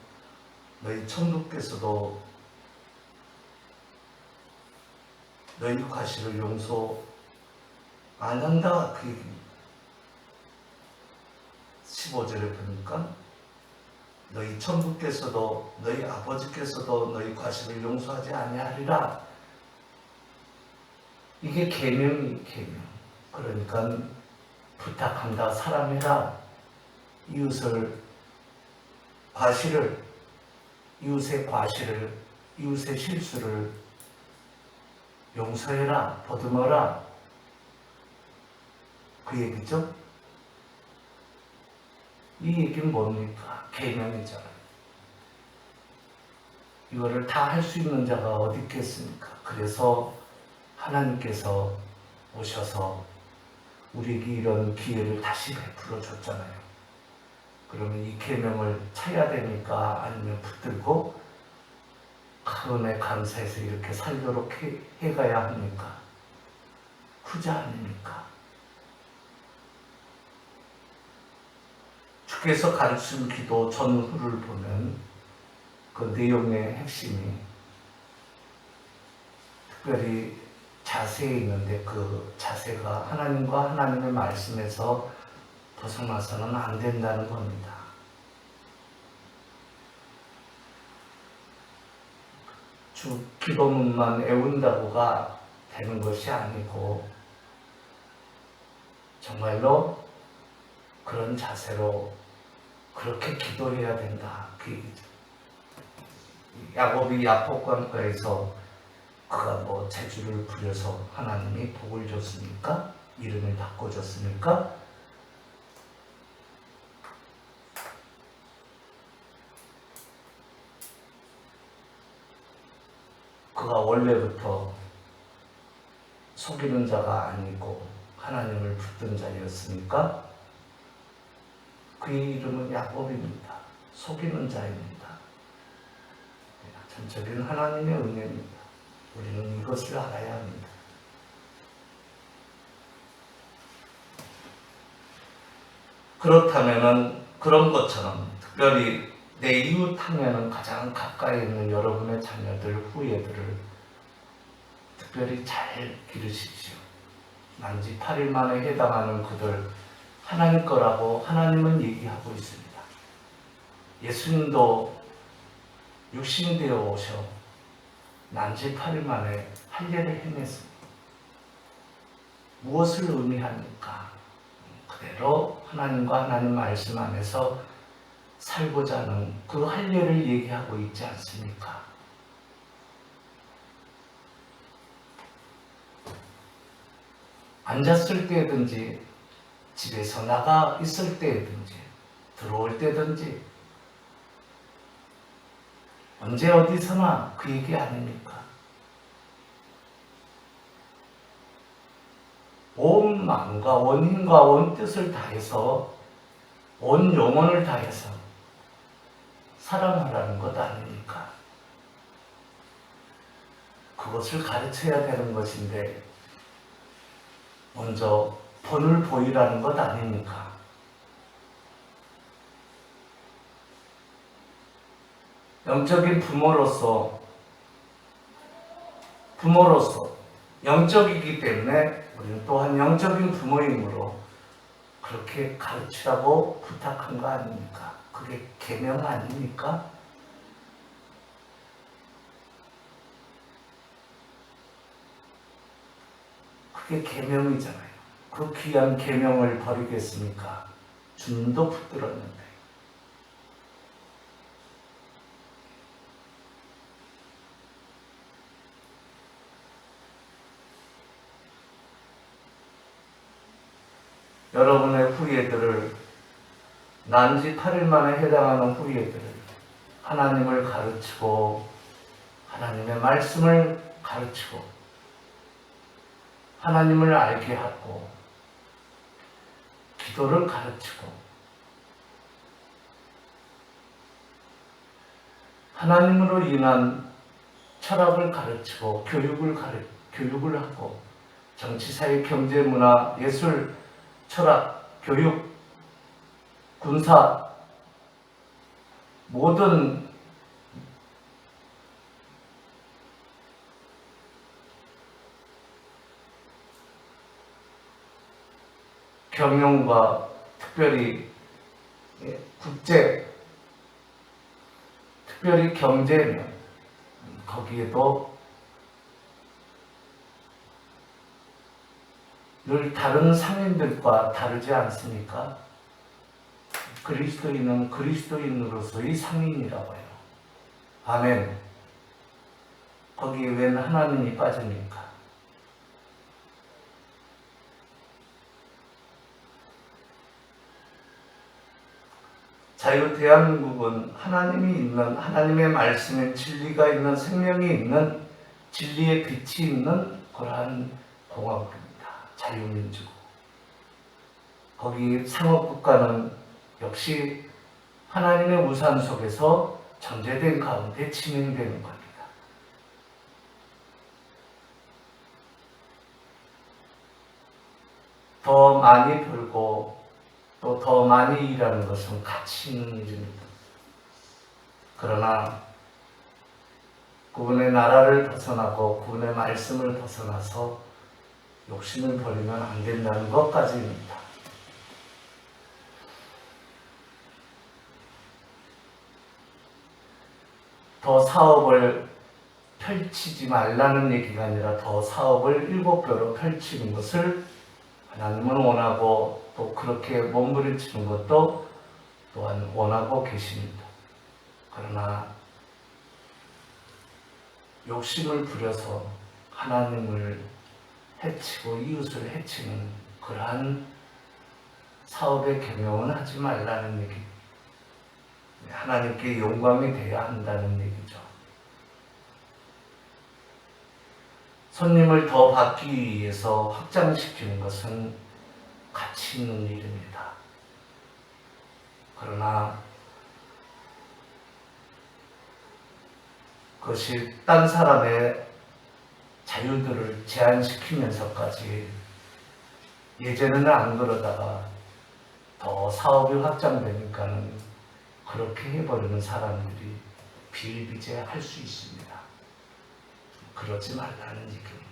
너희 천국께서도 너희 과실을 용서 안 한다, 그 얘기입니다. 15절에 보니까 너희 천부께서도 너희 아버지께서도 너희 과실을 용서하지 아니하리라. 이게 계명이 계명. 그러니까 부탁한다. 사랑해라. 이웃을 과실을, 이웃의 과실을, 이웃의 실수를 용서해라. 보듬어라. 그 얘기죠. 이 얘기는 뭡니까? 계명이잖아요. 이거를 다 할 수 있는 자가 어디 있겠습니까? 그래서 하나님께서 오셔서 우리에게 이런 기회를 다시 베풀어 줬잖아요. 그러면 이 계명을 차야 됩니까? 아니면 붙들고 큰 은혜 감사해서 이렇게 살도록 해가야 합니까? 후자 아닙니까? 주께서 가르친 기도 전후를 보면 그 내용의 핵심이 특별히 자세에 있는데 그 자세가 하나님과 하나님의 말씀에서 벗어나서는 안 된다는 겁니다. 주 기도문만 외운다고가 되는 것이 아니고 정말로 그런 자세로 그렇게 기도해야 된다. 그 얘기죠. 야곱이 야복강가에서 그가 뭐 재주를 부려서 하나님이 복을 줬습니까? 이름을 바꿔줬습니까? 그가 원래부터 속이는 자가 아니고 하나님을 붙든 자였습니까? 그의 이름은 야곱입니다. 속이는 자입니다. 전적인 하나님의 은혜입니다. 우리는 이것을 알아야 합니다. 그렇다면은 그런 것처럼 특별히 내 이웃 하면은 가장 가까이 있는 여러분의 자녀들, 후예들을 특별히 잘 기르십시오. 만지 8일 만에 해당하는 그들 하나님 거라고 하나님은 얘기하고 있습니다. 예수님도 육신이 되어 오셔 난지 8일 만에 할례를 행했습니다. 무엇을 의미합니까? 그대로 하나님과 하나님 말씀 안에서 살고자 하는 그 할례를 얘기하고 있지 않습니까? 앉았을 때든지 집에서 나가 있을 때든지 들어올 때든지 언제 어디서나 그 얘기 아닙니까? 온 마음과 온 힘과 온 뜻을 다해서 온 영혼을 다해서 사랑하라는 것 아닙니까? 그것을 가르쳐야 되는 것인데 먼저 본을 보이라는 것 아닙니까? 영적인 부모로서 영적이기 때문에 우리는 또한 영적인 부모이므로 그렇게 가르치라고 부탁한 거 아닙니까? 그게 계명 아닙니까? 그게 계명이잖아요. 그 귀한 계명을 버리겠습니까? 주님도 붙들었는데. 여러분의 후예들을 난지 8일 만에 해당하는 후예들을 하나님을 가르치고 하나님의 말씀을 가르치고 하나님을 알게 하고 기도를 가르치고 하나님으로 인한 철학을 가르치고 교육을 하고 정치, 사회, 경제, 문화, 예술, 철학, 교육, 군사 모든 경영과 특별히 국제 특별히 경제면 거기에도 늘 다른 상인들과 다르지 않습니까? 그리스도인은 그리스도인으로서의 상인이라고 해요. 아멘. 거기에 웬 하나님이 빠집니까? 자유 대한민국은 하나님이 있는, 하나님의 말씀에 진리가 있는, 생명이 있는, 진리의 빛이 있는 그러한 공화국입니다. 자유민주국. 거기 상업국가는 역시 하나님의 우산 속에서 전제된 가운데 진행되는 겁니다. 더 많이 벌고 또 더 많이 일하는 것은 가치 있는 일입니다. 그러나 그분의 나라를 벗어나고 그분의 말씀을 벗어나서 욕심을 버리면 안 된다는 것까지입니다. 더 사업을 펼치지 말라는 얘기가 아니라 더 사업을 7배로 펼치는 것을 하나님은 원하고 또 그렇게 몸부림치는 것도 또한 원하고 계십니다. 그러나 욕심을 부려서 하나님을 해치고 이웃을 해치는 그러한 사업의 경영은 하지 말라는 얘기. 하나님께 영광이 되어야 한다는 얘기죠. 손님을 더 받기 위해서 확장시키는 것은 가치 있는 일입니다. 그러나 그것이 딴 사람의 자유들을 제한시키면서까지 예전에는 안 그러다가 더 사업이 확장되니까는 그렇게 해버리는 사람들이 비일비재할 수 있습니다. 그러지 말라는 얘기입니다.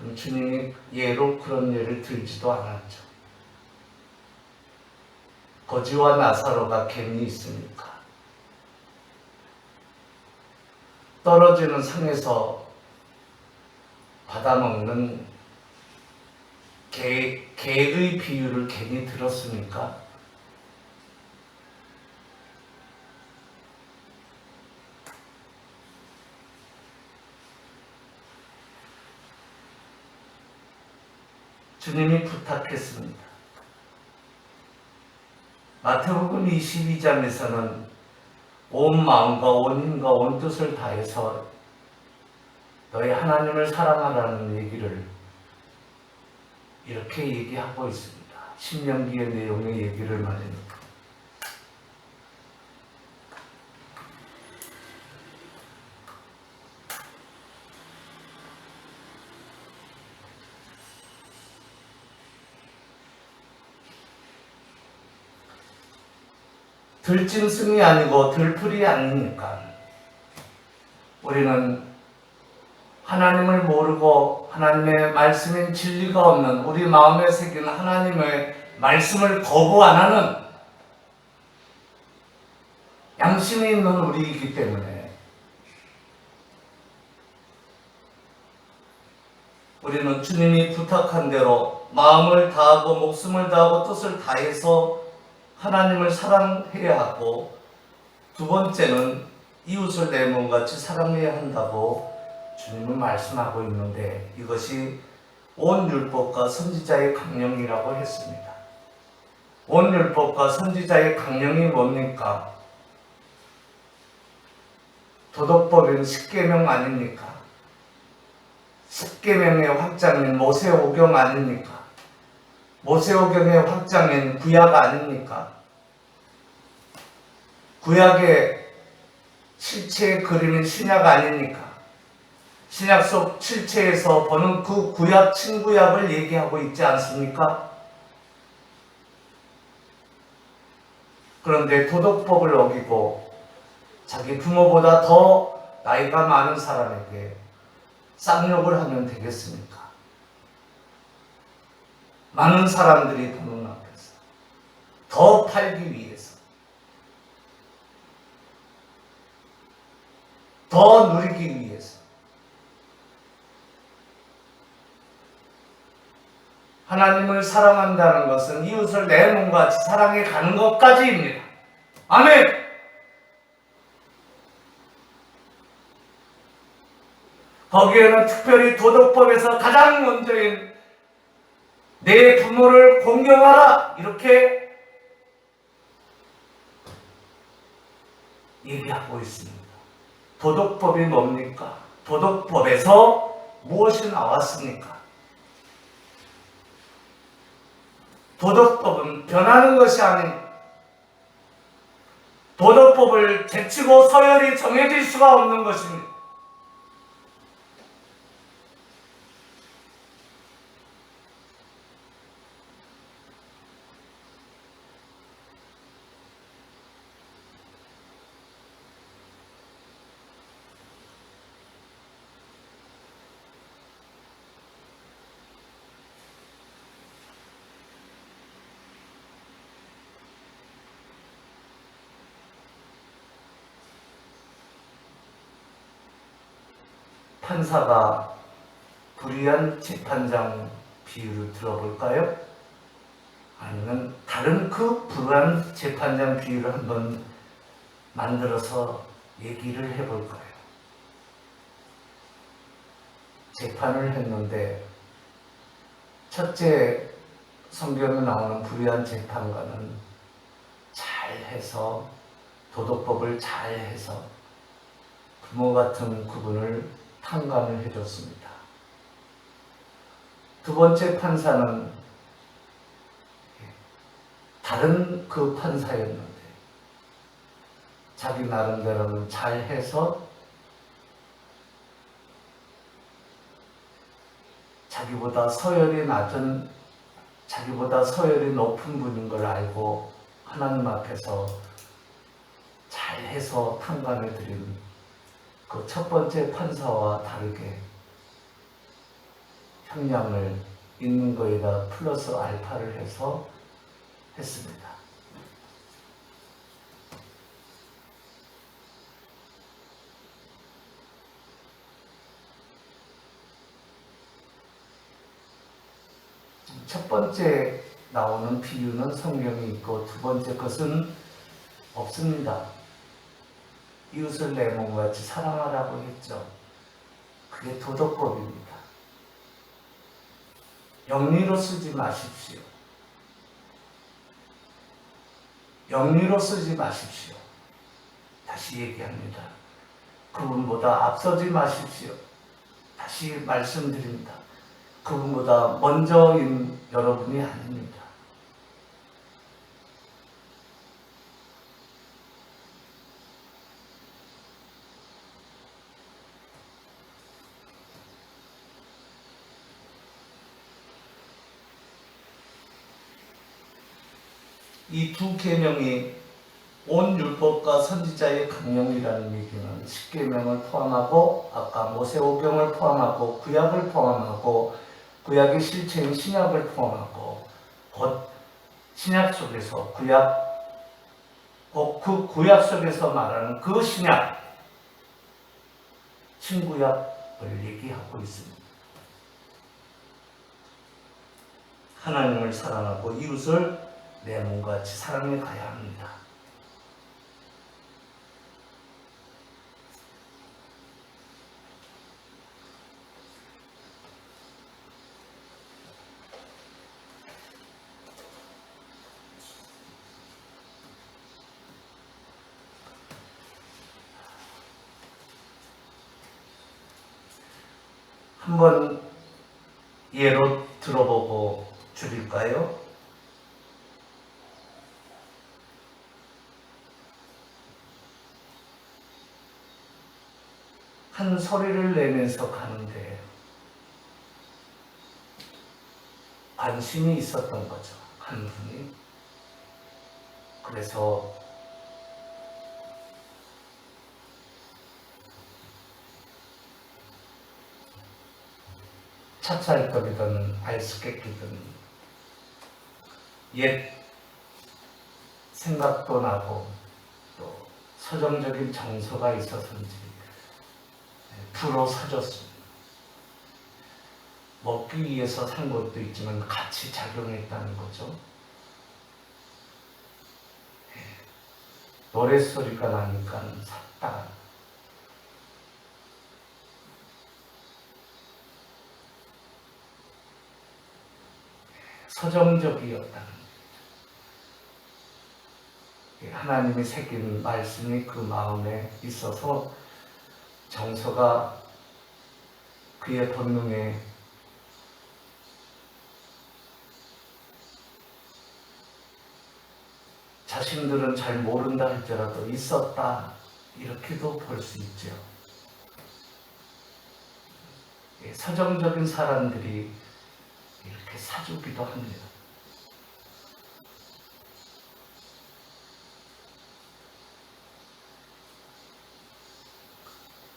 그럼 주님이 예로 그런 예를 들지도 않았죠. 거지와 나사로가 갭이 있습니까? 떨어지는 상에서 받아먹는 개의 비유를 괜히 들었습니까? 주님이 부탁했습니다. 마태복음 22장에서는 온 마음과 온 힘과 온 뜻을 다해서 너희 하나님을 사랑하라는 얘기를 이렇게 얘기하고 있습니다. 신명기의 내용의 얘기를 말입니다. 들짐승이 아니고 들풀이 아니니까 우리는 하나님을 모르고 하나님의 말씀인 진리가 없는 우리 마음에 새긴 하나님의 말씀을 거부 안 하는 양심이 있는 우리이기 때문에 우리는 주님이 부탁한 대로 마음을 다하고 목숨을 다하고 뜻을 다해서 하나님을 사랑해야 하고, 두 번째는 이웃을 내 몸같이 사랑해야 한다고 주님은 말씀하고 있는데, 이것이 온 율법과 선지자의 강령이라고 했습니다. 온 율법과 선지자의 강령이 뭡니까? 도덕법인 십계명 아닙니까? 십계명의 확장인 모세오경 아닙니까? 모세오경의 확장인 구약 아닙니까? 구약의 실체의 그림인 신약 아닙니까? 신약 속 실체에서 보는 그 구약, 친구약을 얘기하고 있지 않습니까? 그런데 도덕법을 어기고 자기 부모보다 더 나이가 많은 사람에게 쌍욕을 하면 되겠습니까? 많은 사람들이 보는 앞에서 더 팔기 위해서 더 누리기 위해서. 하나님을 사랑한다는 것은 이웃을 내 몸과 같이 사랑해 가는 것까지입니다. 아멘! 거기에는 특별히 도덕법에서 가장 먼저인 내 부모를 공경하라 이렇게 얘기하고 있습니다. 도덕법이 뭡니까? 도덕법에서 무엇이 나왔습니까? 도덕법은 변하는 것이 아닌 도덕법을 제치고 서열이 정해질 수가 없는 것입니다. 판사가 불의한 재판장 비유를 들어볼까요? 아니면 다른 그 불의한 재판장 비유를 한번 만들어서 얘기를 해볼까요? 재판을 했는데 첫째 성경에 나오는 불의한 재판관은 잘해서 도덕법을 잘해서 부모 같은 그분을 판단을 해줬습니다. 두 번째 판사는 다른 그 판사였는데 자기 나름대로는 잘해서 자기보다 서열이 낮은, 자기보다 서열이 높은 분인 걸 알고 하나님 앞에서 잘해서 판단해 드린 그 첫 번째 판사와 다르게 형량을 있는 거에다 플러스 알파를 해서 했습니다. 첫 번째 나오는 비유는 성경이 있고 두 번째 것은 없습니다. 이웃을 내 몸같이 사랑하라고 했죠. 그게 도덕법입니다. 영리로 쓰지 마십시오. 영리로 쓰지 마십시오. 다시 얘기합니다. 그분보다 앞서지 마십시오. 다시 말씀드립니다. 그분보다 먼저인 여러분이 아닙니다. 이 두 계명이 온 율법과 선지자의 강령이라는 얘기는 십계명을 포함하고 아까 모세오경을 포함하고 구약을 포함하고 구약의 실체인 신약을 포함하고 곧 신약 속에서 그 구약 속에서 말하는 그 신약 신구약을 얘기하고 있습니다. 하나님을 사랑하고 이웃을 내 몸과 같이 사랑해 가야 합니다. 한번 예로 들어보고 줄일까요? 한 소리를 내면서 가는데 관심이 있었던 거죠. 한 분이. 그래서 찹쌀떡이든 아이스케이크든 옛 생각도 나고 또 서정적인 정서가 있어서인지 부러 사줬습니다. 먹기 위해서 산 것도 있지만 같이 작용했다는 거죠. 노랫소리가 나니까 샀다. 서정적이었다는 거죠. 하나님이 새긴 말씀이 그 마음에 있어서 정서가 그의 본능에 자신들은 잘 모른다 할지라도 있었다, 이렇게도 볼 수 있죠. 서정적인 사람들이 이렇게 사주기도 합니다.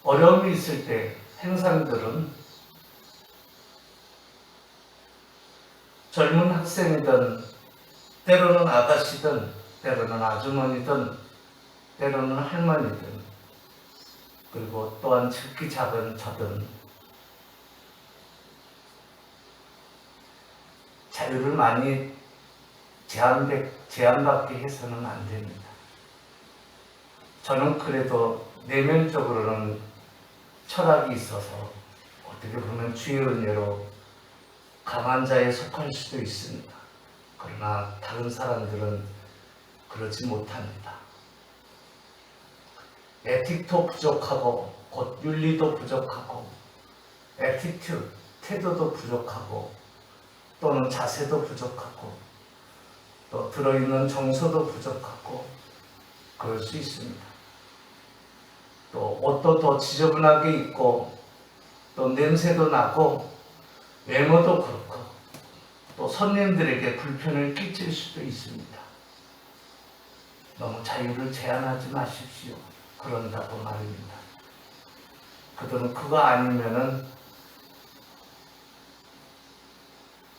어려움이 있을 때 행상들은 젊은 학생이든 때로는 아가씨든 때로는 아주머니든 때로는 할머니든 그리고 또한 특히 작은 저든 자유를 많이 제한받게 해서는 안 됩니다. 저는 그래도 내면적으로는 철학이 있어서 어떻게 보면 주의 은혜로 강한 자에 속할 수도 있습니다. 그러나 다른 사람들은 그러지 못합니다. 에틱도 부족하고 곧 윤리도 부족하고 애티튜드, 태도도 부족하고 또는 자세도 부족하고 또 들어있는 정서도 부족하고 그럴 수 있습니다. 또 옷도 더 지저분하게 입고 또 냄새도 나고 외모도 그렇고 또 손님들에게 불편을 끼칠 수도 있습니다. 너무 자유를 제한하지 마십시오. 그런다고 말입니다. 그들은 그거 아니면은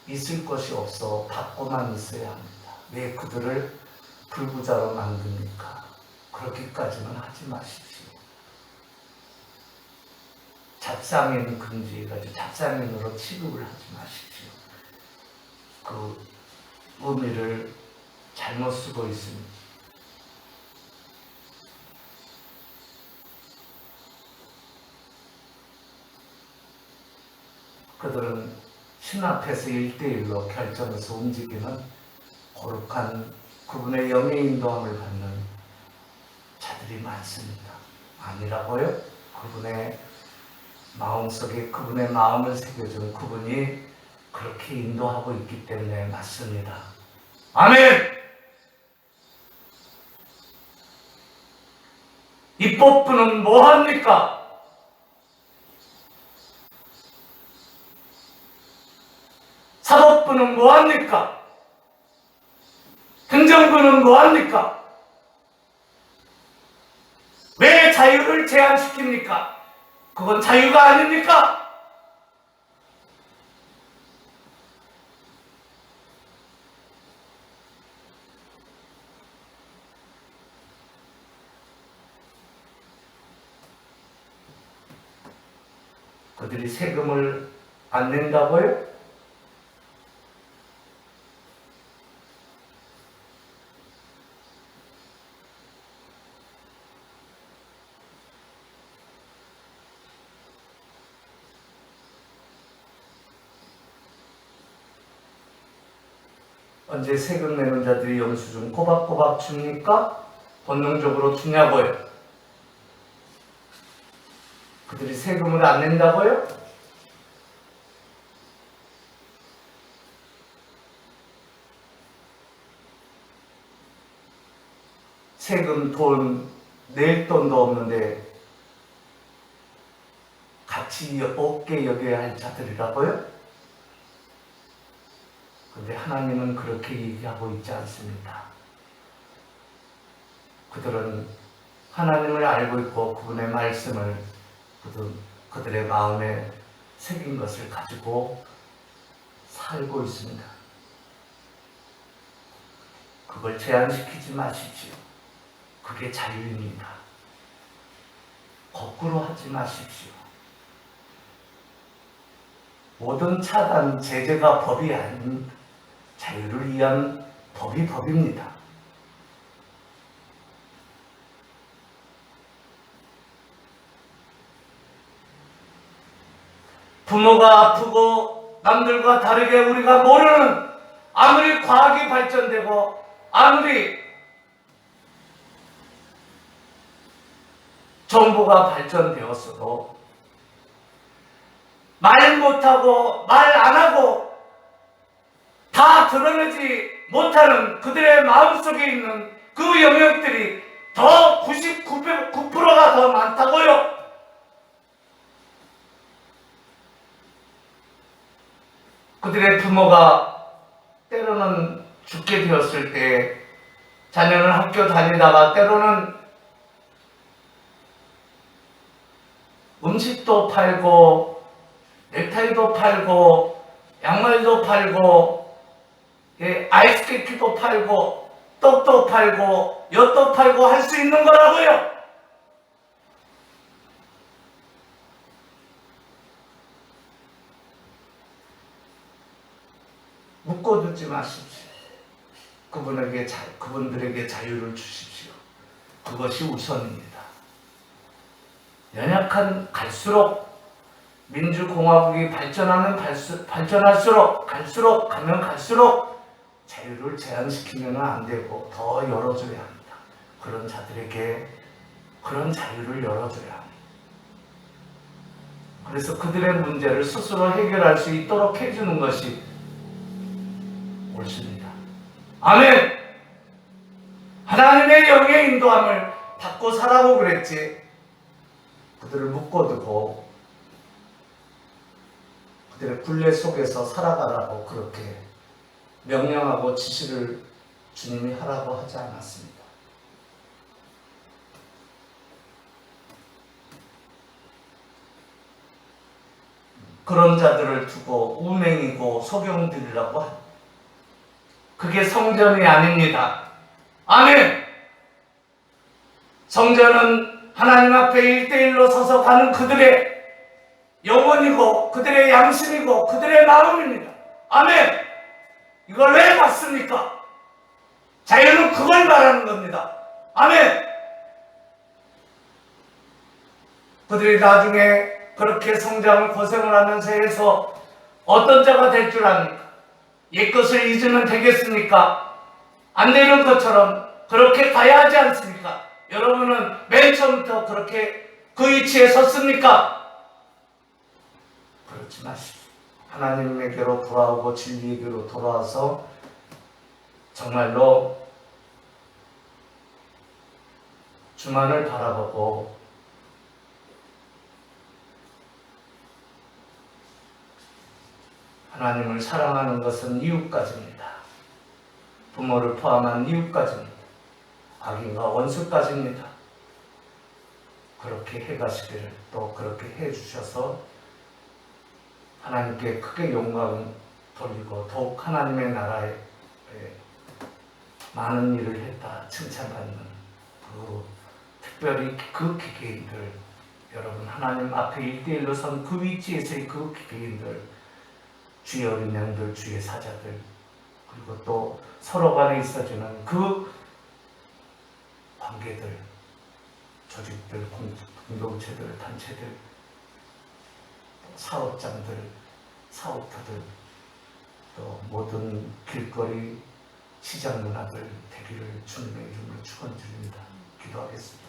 있을 것이 없어 받고만 있어야 합니다. 왜 그들을 불구자로 만듭니까? 그렇게까지는 하지 마십시오. 잡상인 금지해가지고 잡상인으로 취급을 하지 마십시오. 그 의미를 잘못 쓰고 있습니다. 그들은 신 앞에서 1대1로 결정해서 움직이는 거룩한 그분의 영의 인도함을 받는 자들이 많습니다. 아니라고요? 그분의 마음속에 그분의 마음을 새겨준 그분이 그렇게 인도하고 있기 때문에 맞습니다. 아멘! 입법부는 뭐합니까? 사법부는 뭐합니까? 행정부는 뭐합니까? 왜 자유를 제한시킵니까? 그건 자유가 아닙니까? 그들이 세금을 안 낸다고요? 언제 세금 내는 자들이 영수증 꼬박꼬박 줍니까? 본능적으로 주냐고요? 그들이 세금을 안 낸다고요? 세금 돈 낼 돈도 없는데 같이 없게 여겨야 할 자들이라고요? 근데 하나님은 그렇게 얘기하고 있지 않습니다. 그들은 하나님을 알고 있고 그분의 말씀을 그들의 마음에 새긴 것을 가지고 살고 있습니다. 그걸 제한시키지 마십시오. 그게 자유입니다. 거꾸로 하지 마십시오. 모든 차단, 제재가 법이 아닌 자유를 위한 법이 법입니다. 부모가 아프고 남들과 다르게 우리가 모르는, 아무리 과학이 발전되고 아무리 정보가 발전되었어도 말 못하고 말 안하고 다 드러내지 못하는 그들의 마음속에 있는 그 영역들이 더 99%가 더 많다고요. 그들의 부모가 때로는 죽게 되었을 때 자녀는 학교 다니다가 때로는 음식도 팔고 넥타이도 팔고 양말도 팔고 아이스케이크도 팔고 떡도 팔고 엿도 팔고 할 수 있는 거라고요. 묶어두지 마십시오. 그분들에게 자유를 주십시오. 그것이 우선입니다. 연약한 갈수록 민주공화국이 발전할수록 갈수록 자유를 제한시키면 안 되고 더 열어줘야 합니다. 그런 자들에게 그런 자유를 열어줘야 합니다. 그래서 그들의 문제를 스스로 해결할 수 있도록 해주는 것이 옳습니다. 아멘! 하나님의 영의 인도함을 받고 살라고 그랬지, 그들을 묶어두고 그들의 굴레 속에서 살아가라고 그렇게 명령하고 지시를 주님이 하라고 하지 않았습니다. 그런 자들을 두고 운행이고 소경들이라고 합니다. 그게 성전이 아닙니다. 아멘! 성전은 하나님 앞에 1대1로 서서 가는 그들의 영혼이고 그들의 양심이고 그들의 마음입니다. 아멘! 이걸 왜 받습니까? 자유는 그걸 말하는 겁니다. 아멘! 그들이 나중에 그렇게 성장을 고생을 하면서 해서 어떤 자가 될 줄 아십니까? 옛것을 잊으면 되겠습니까? 안 되는 것처럼 그렇게 가야 하지 않습니까? 여러분은 맨 처음부터 그렇게 그 위치에 섰습니까? 그렇지 마십시오. 하나님에게로 돌아오고 진리에게로 돌아와서 정말로 주만을 바라보고 하나님을 사랑하는 것은 이웃까지입니다. 부모를 포함한 이웃까지입니다. 악인과 원수까지입니다. 그렇게 해가시기를 또 그렇게 해주셔서 하나님께 크게 영광 돌리고 더욱 하나님의 나라에 많은 일을 했다 칭찬받는 특별히 그 기계인들, 여러분 하나님 앞에 1대1로 선 그 위치에서의 그 기계인들, 주의 어린 양들, 주의 사자들, 그리고 또 서로 간에 있어주는 그 관계들, 조직들, 공동체들, 단체들, 사업장들, 사업가들, 또 모든 길거리 시장 문화들 되기를 주님의 이름으로 축원드립니다. 기도하겠습니다.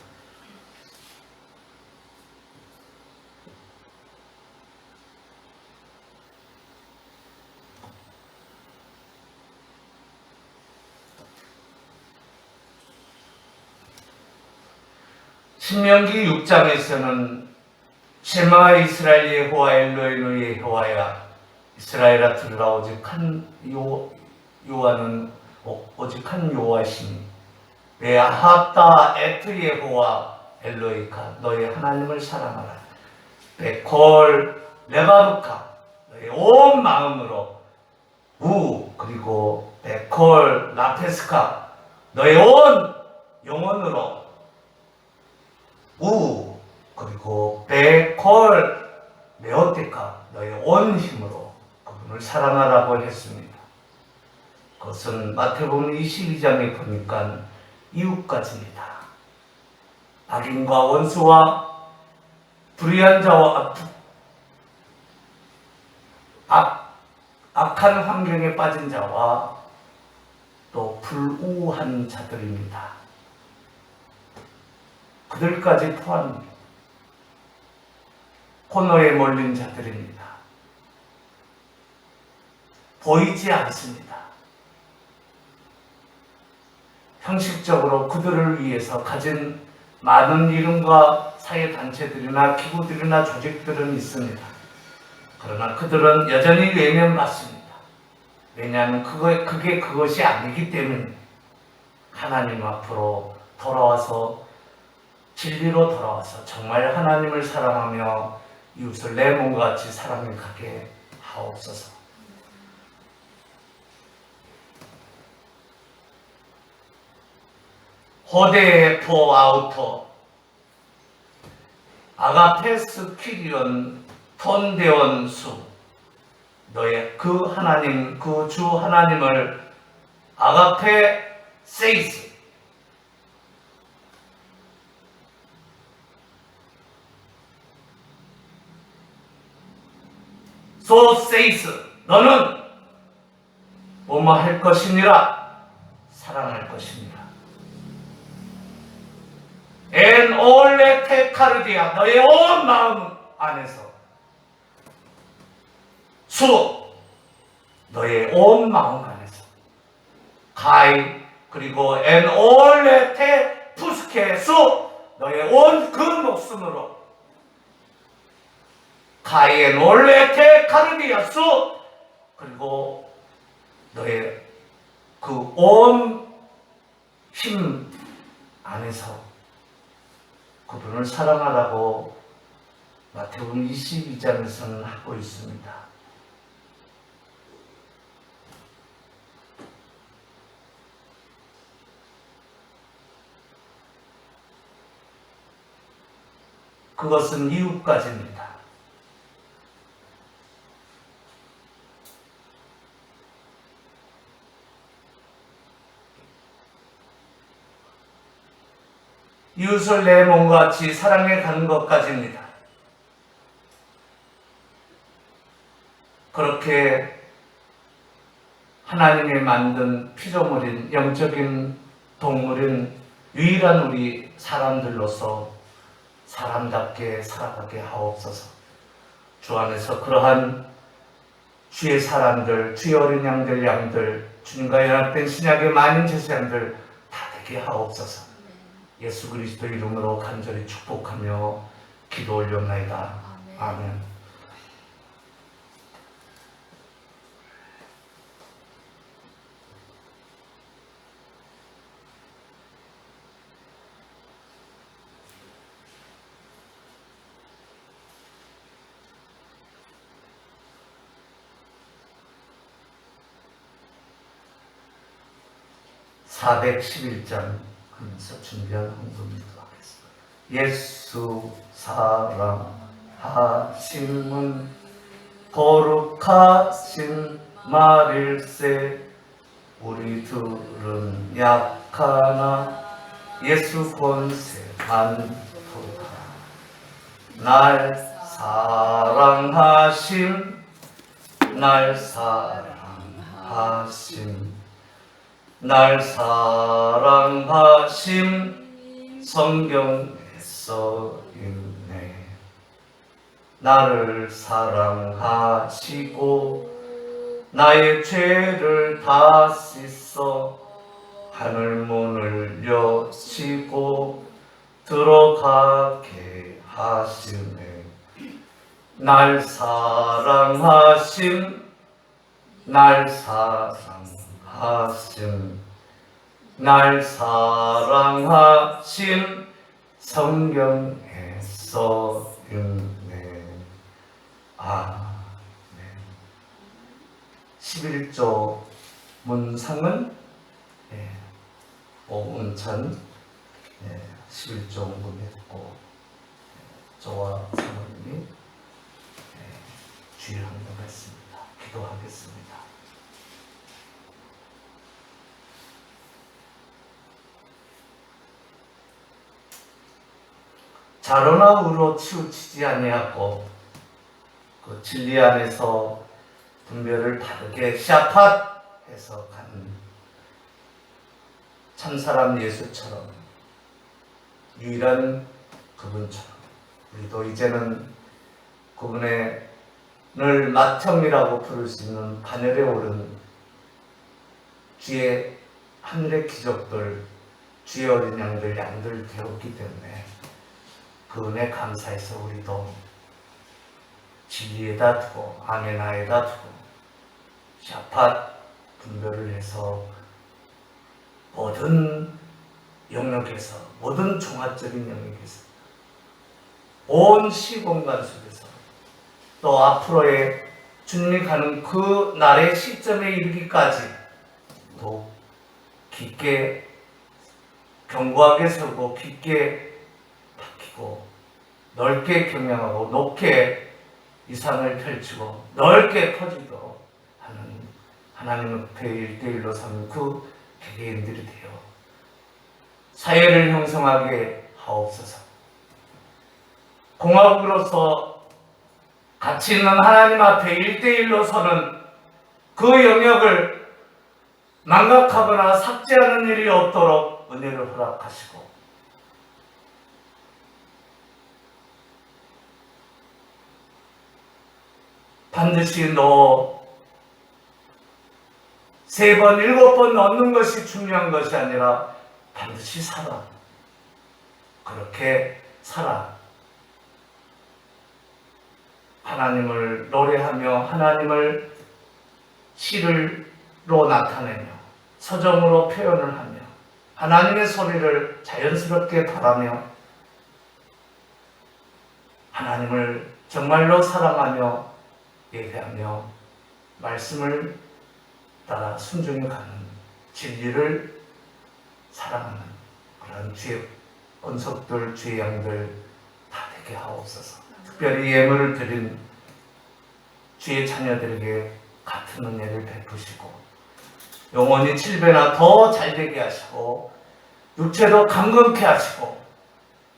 신명기 6장에서는 쉐마 이스라엘 여호와 엘로헤inu 여호와야, 이스라엘아 들으라, 오직 한 여호와는 오직 한 여호와시니 베아합다 에트 여호와 엘로히카, 너의 하나님을 사랑하라. 베콜 레바루카, 너의 온 마음으로, 그리고 베콜 라페스카, 너의 온 영혼으로, 그리고 베콜 메오테카 너의 온 힘으로 그분을 사랑하라고 했습니다. 그것은 마태복음 22장에 보니까 이웃까지입니다. 악인과 원수와 불의한 자와 악한 환경에 빠진 자와 또 불우한 자들입니다. 그들까지 포함합니다. 코너에 몰린 자들입니다. 보이지 않습니다. 형식적으로 그들을 위해서 가진 많은 이름과 사회단체들이나 기구들이나 조직들은 있습니다. 그러나 그들은 여전히 외면받습니다. 왜냐하면 그게 그것이 아니기 때문에 하나님 앞으로 돌아와서 진리로 돌아와서 정말 하나님을 사랑하며 이웃을 내 몸과 같이 사랑하게 하옵소서. 호데 포아우토 아가페스 퀴리온 톤데온 수 너의 그 하나님 그 주 하나님을 아가페 세이스 소 세이스 너는 뭐뭐 할 것이니라 사랑할 것입니다. 엔 올레 테카르디아 너의 온 마음 안에서 수 너의 온 마음 안에서 가이 그리고 엔 올레 테 푸스케 수 너의 온 그 목숨으로 가이엔 올레 테 카르디아 수 그리고 너의 그 온 힘 안에서 그분을 사랑하라고 마태복음 22장에서는 하고 있습니다. 그것은 이웃까지입니다. 이웃을 내 몸과 같이 사랑해 가는 것까지입니다. 그렇게 하나님이 만든 피조물인 영적인 동물인 유일한 우리 사람들로서 사람답게 살아가게 하옵소서. 주 안에서 그러한 주의 사람들, 주의 어린 양들, 주님과 연합된 신약의 만인 제사장들 다 되게 하옵소서. 예수 그리스도 이름으로 간절히 축복하며 기도 올려옵나이다. 아멘. (411장) 하면서 준비한 헌금이기도 하겠습니다. 예수 사랑하심은 거룩하신 말일세 우리들은 약하나 예수 권세만 도다. 날 사랑하심 날 사랑하심 성경에 써있네. 나를 사랑하시고 나의 죄를 다 씻어 하늘문을 여시고 들어가게 하시네. 날 사랑하심 날 사랑하심 성경에 써있네. 아멘. 11조 문상은 오은찬 11조 문했고 저와 사모님이 주의 헌금했습니다. 기도하겠습니다. 자로나 우로 치우치지 아니하고 그 진리 안에서 분별을 다르게 샤팟해서 가는 참사람 예수처럼 유일한 그분처럼 우리도 이제는 그분의 늘 맏형이라고 부를 수 있는 반열에 오른 주의 하늘의 기적들, 주의 어린 양들 되었기 때문에 그 은혜 감사해서 우리도 진리에다 두고 아멘아에다 두고 샤팟 분별을 해서 모든 영역에서 모든 종합적인 영역에서 온 시공간 속에서 또 앞으로의 주님이 가는 그 날의 시점에 이르기까지 또 깊게 견고하게 서고 깊게 박히고 넓게 경영하고 높게 이상을 펼치고 넓게 퍼지도록 하는 하나님 앞에 1대1로 삼는 그 개개인들이 되어 사회를 형성하게 하옵소서. 공화국으로서 가치 있는 하나님 앞에 1대1로 서는 그 영역을 망각하거나 삭제하는 일이 없도록 은혜를 허락하시고 반드시 너 3번, 7번 넣는 것이 중요한 것이 아니라 반드시 살아. 그렇게 살아. 하나님을 노래하며 하나님을 시로 나타내며 서정으로 표현을 하며 하나님의 소리를 자연스럽게 바라며 하나님을 정말로 사랑하며 예배하며 말씀을 따라 순종해 가는 진리를 사랑하는 그런 주의 언속들, 주의 양들 다 되게 하옵소서. 특별히 예물을 드린 주의 자녀들에게 같은 은혜를 베푸시고 영혼이 7배나 더 잘되게 하시고 육체도 강건케 하시고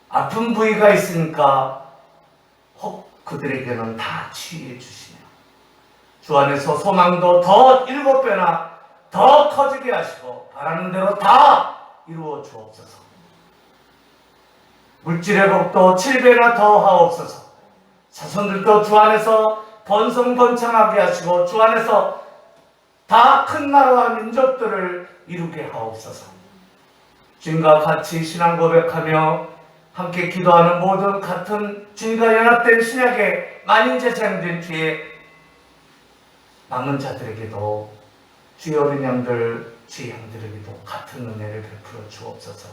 아픈 부위가 있으니까 혹 그들에게는 다 치유해 주시며 주 안에서 소망도 더 7배나 더 커지게 하시고 바라는 대로 다 이루어 주옵소서. 물질의 복도 7배나 더 하옵소서. 자손들도 주 안에서 번성번창하게 하시고 주 안에서 다 큰 나라와 민족들을 이루게 하옵소서. 주님과 같이 신앙 고백하며 함께 기도하는 모든 같은 주님과 연합된 신약의 만인 제사장된 주의 남은 자들에게도 주의 어린 양들, 주의 양들에게도 같은 은혜를 베풀어 주옵소서.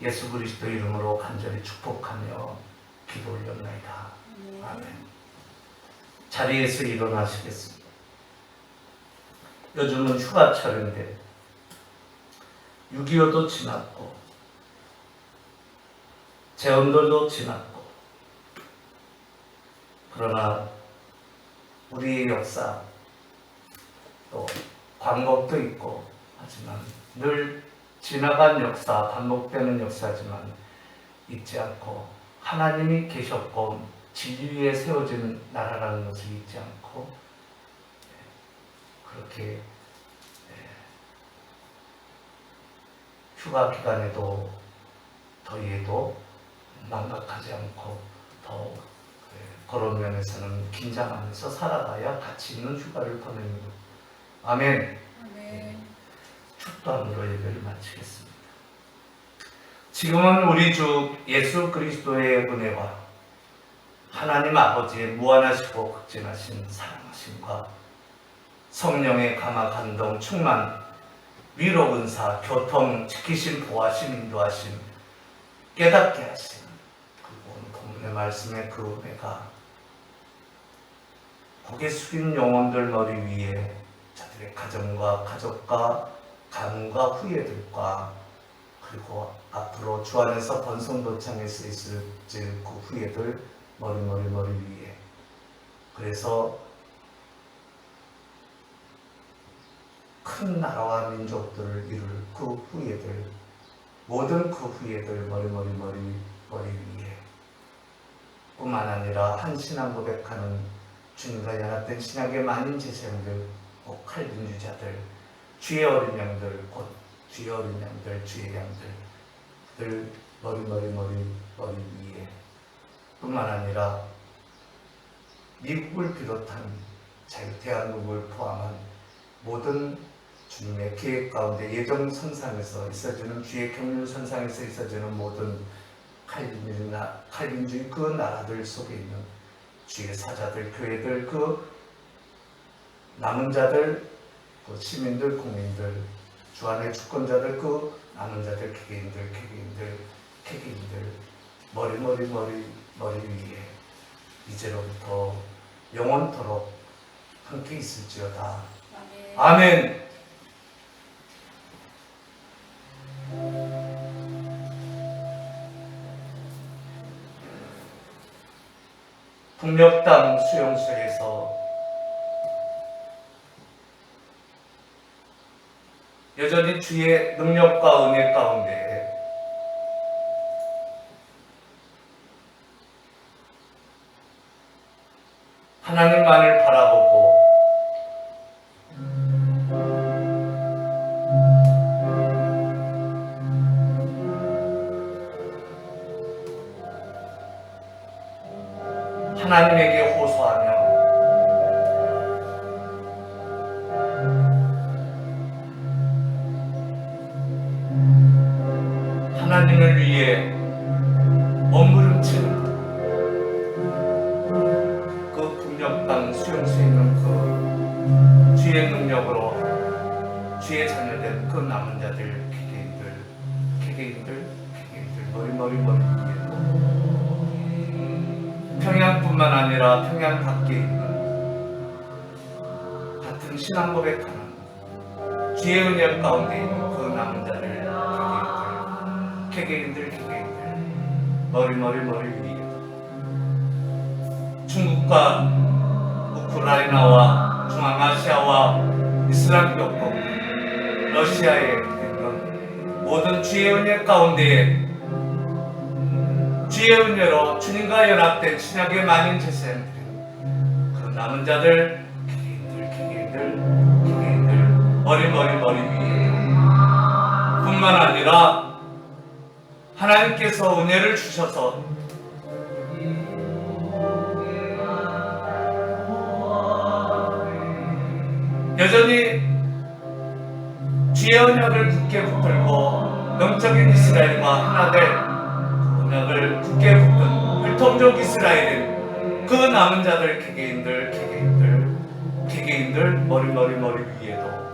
예수 그리스도 이름으로 간절히 축복하며 기도 올렸나이다. 아멘. 자리에서 일어나시겠습니다. 요즘은 휴가철인데 6.25도 지났고 재헌절도 지났고 그러나 우리의 역사 또 광복도 있고 하지만 늘 지나간 역사, 반복되는 역사지만 잊지 않고 하나님이 계셨고 진리 위에 세워진 나라라는 것을 잊지 않고 그렇게 휴가 기간에도 더위에도 망각하지 않고 더 그런 면에서는 긴장하면서 살아가야 가치 있는 휴가를 보내는 것. 아멘. 축도함으로 예배를 마치겠습니다. 지금은 우리 주 예수 그리스도의 은혜와 하나님 아버지의 무한하시고 극진하신 사랑하심과 성령의 감화 감동 충만 위로 은사 교통 지키심 보호하심 인도하심 깨닫게 하심 그리고 오늘 본문의 말씀의 그 은혜가 고개 숙인 영혼들 머리 위에 자들의 가정과 가족과 가문과 후예들과 그리고 앞으로 주 안에서 번성번창해서 있을 그 후예들 머리 위에 그래서 큰 나라와 민족들을 이룰 그 후예들, 모든 그 후예들 머리 위에 뿐만 아니라 한 신앙 고백하는 주님과 연합된 신약의 많은 제사장들, 곧 칼빈주자들, 주의 어린 양들, 곧 주의 어린 양들, 주의 양들들 머리 위에 뿐만 아니라 미국을 비롯한 대한민국을 포함한 모든 주님의 계획 가운데 예정 선상에서 있어주는 주의 경륜 선상에서 있어주는 모든 칼빈주의 그 나라들 속에 있는 주의 사자들, 교회들, 그 남은 자들, 그 시민들, 국민들, 주 안의 주권자들, 그 남은 자들, 개개인들 머리 위에 이제로부터 영원토록 함께 있을지어다. 아멘. 북녘땅 수용소에서 여전히 주의 능력과 은혜 가운데 하나님만을 바라보고 하나님에게 호소하며 하나님을 위해 몸부림치는 그 북녘땅 수용소에 있는 그 주의 능력으로 주의 자녀된 그 남은 자들, 개개인들 머리 위에 평양뿐만 아니라 평양 밖에 있는 같은 신앙 고백하는 주의 은혜 가운데 있는 그 남은 자들, 개개인들 머리 위에 중국과 우크라이나와 중앙아시아와 이슬람 교권, 러시아에 있는 모든 주의 은혜 가운데 주의 은혜로 주님과 연합된 신약의 만인 제사장들, 그 남은 자들, 개개인들 머리 위에 뿐만 아니라 하나님께서 은혜를 주셔서 여전히 주의 언약을 굳게 붙들고 영적인 이스라엘과 하나 될 언약을 굳게 붙든 혈통적 이스라엘인 그 남은 자들, 개개인들 머리 위에도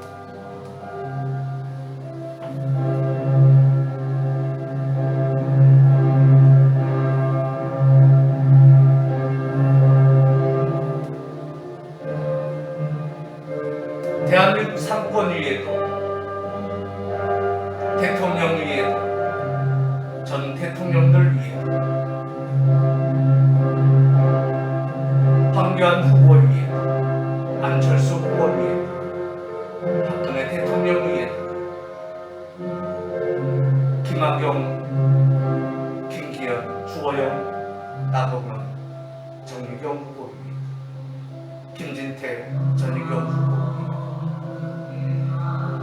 대한민국 상권 위에도 대통령 위에도 전 대통령들 위에도 황교안 후보 위에도 안철수 후보 위에도 박근혜 대통령 위에도 김학용, 김기현, 주호영, 나경원, 정의경 후보 위에도 김진태, 전희경 후보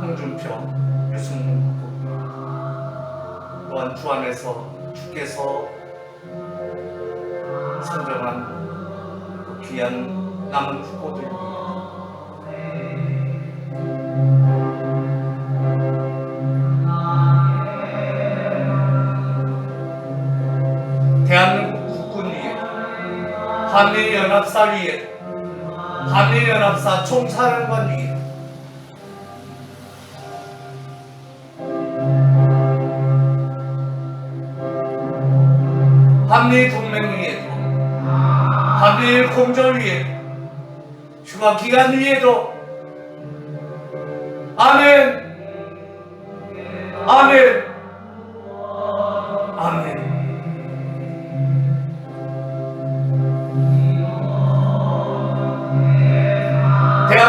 홍준표, 유승민 후보 또한 주 안에서 주께서 선정한 그 귀한 남은 후보들 대한민국 국군 위에 한미연합사 위에 한미연합사 총사령관 위에 한미동맹 위에도 한미일 공조 위에도 휴가기간 위에도 아멘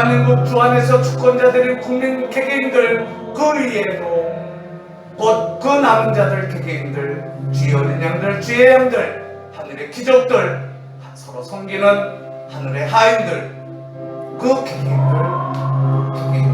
대한민국 주 안에서 주권자들인 국민 개개인들, 그 위에도 곧 그 남은 자들 개개인들, 주의 어린 양들, 주의 양들, 하늘의 기적들, 서로 섬기는 하늘의 하인들, 그 개개인들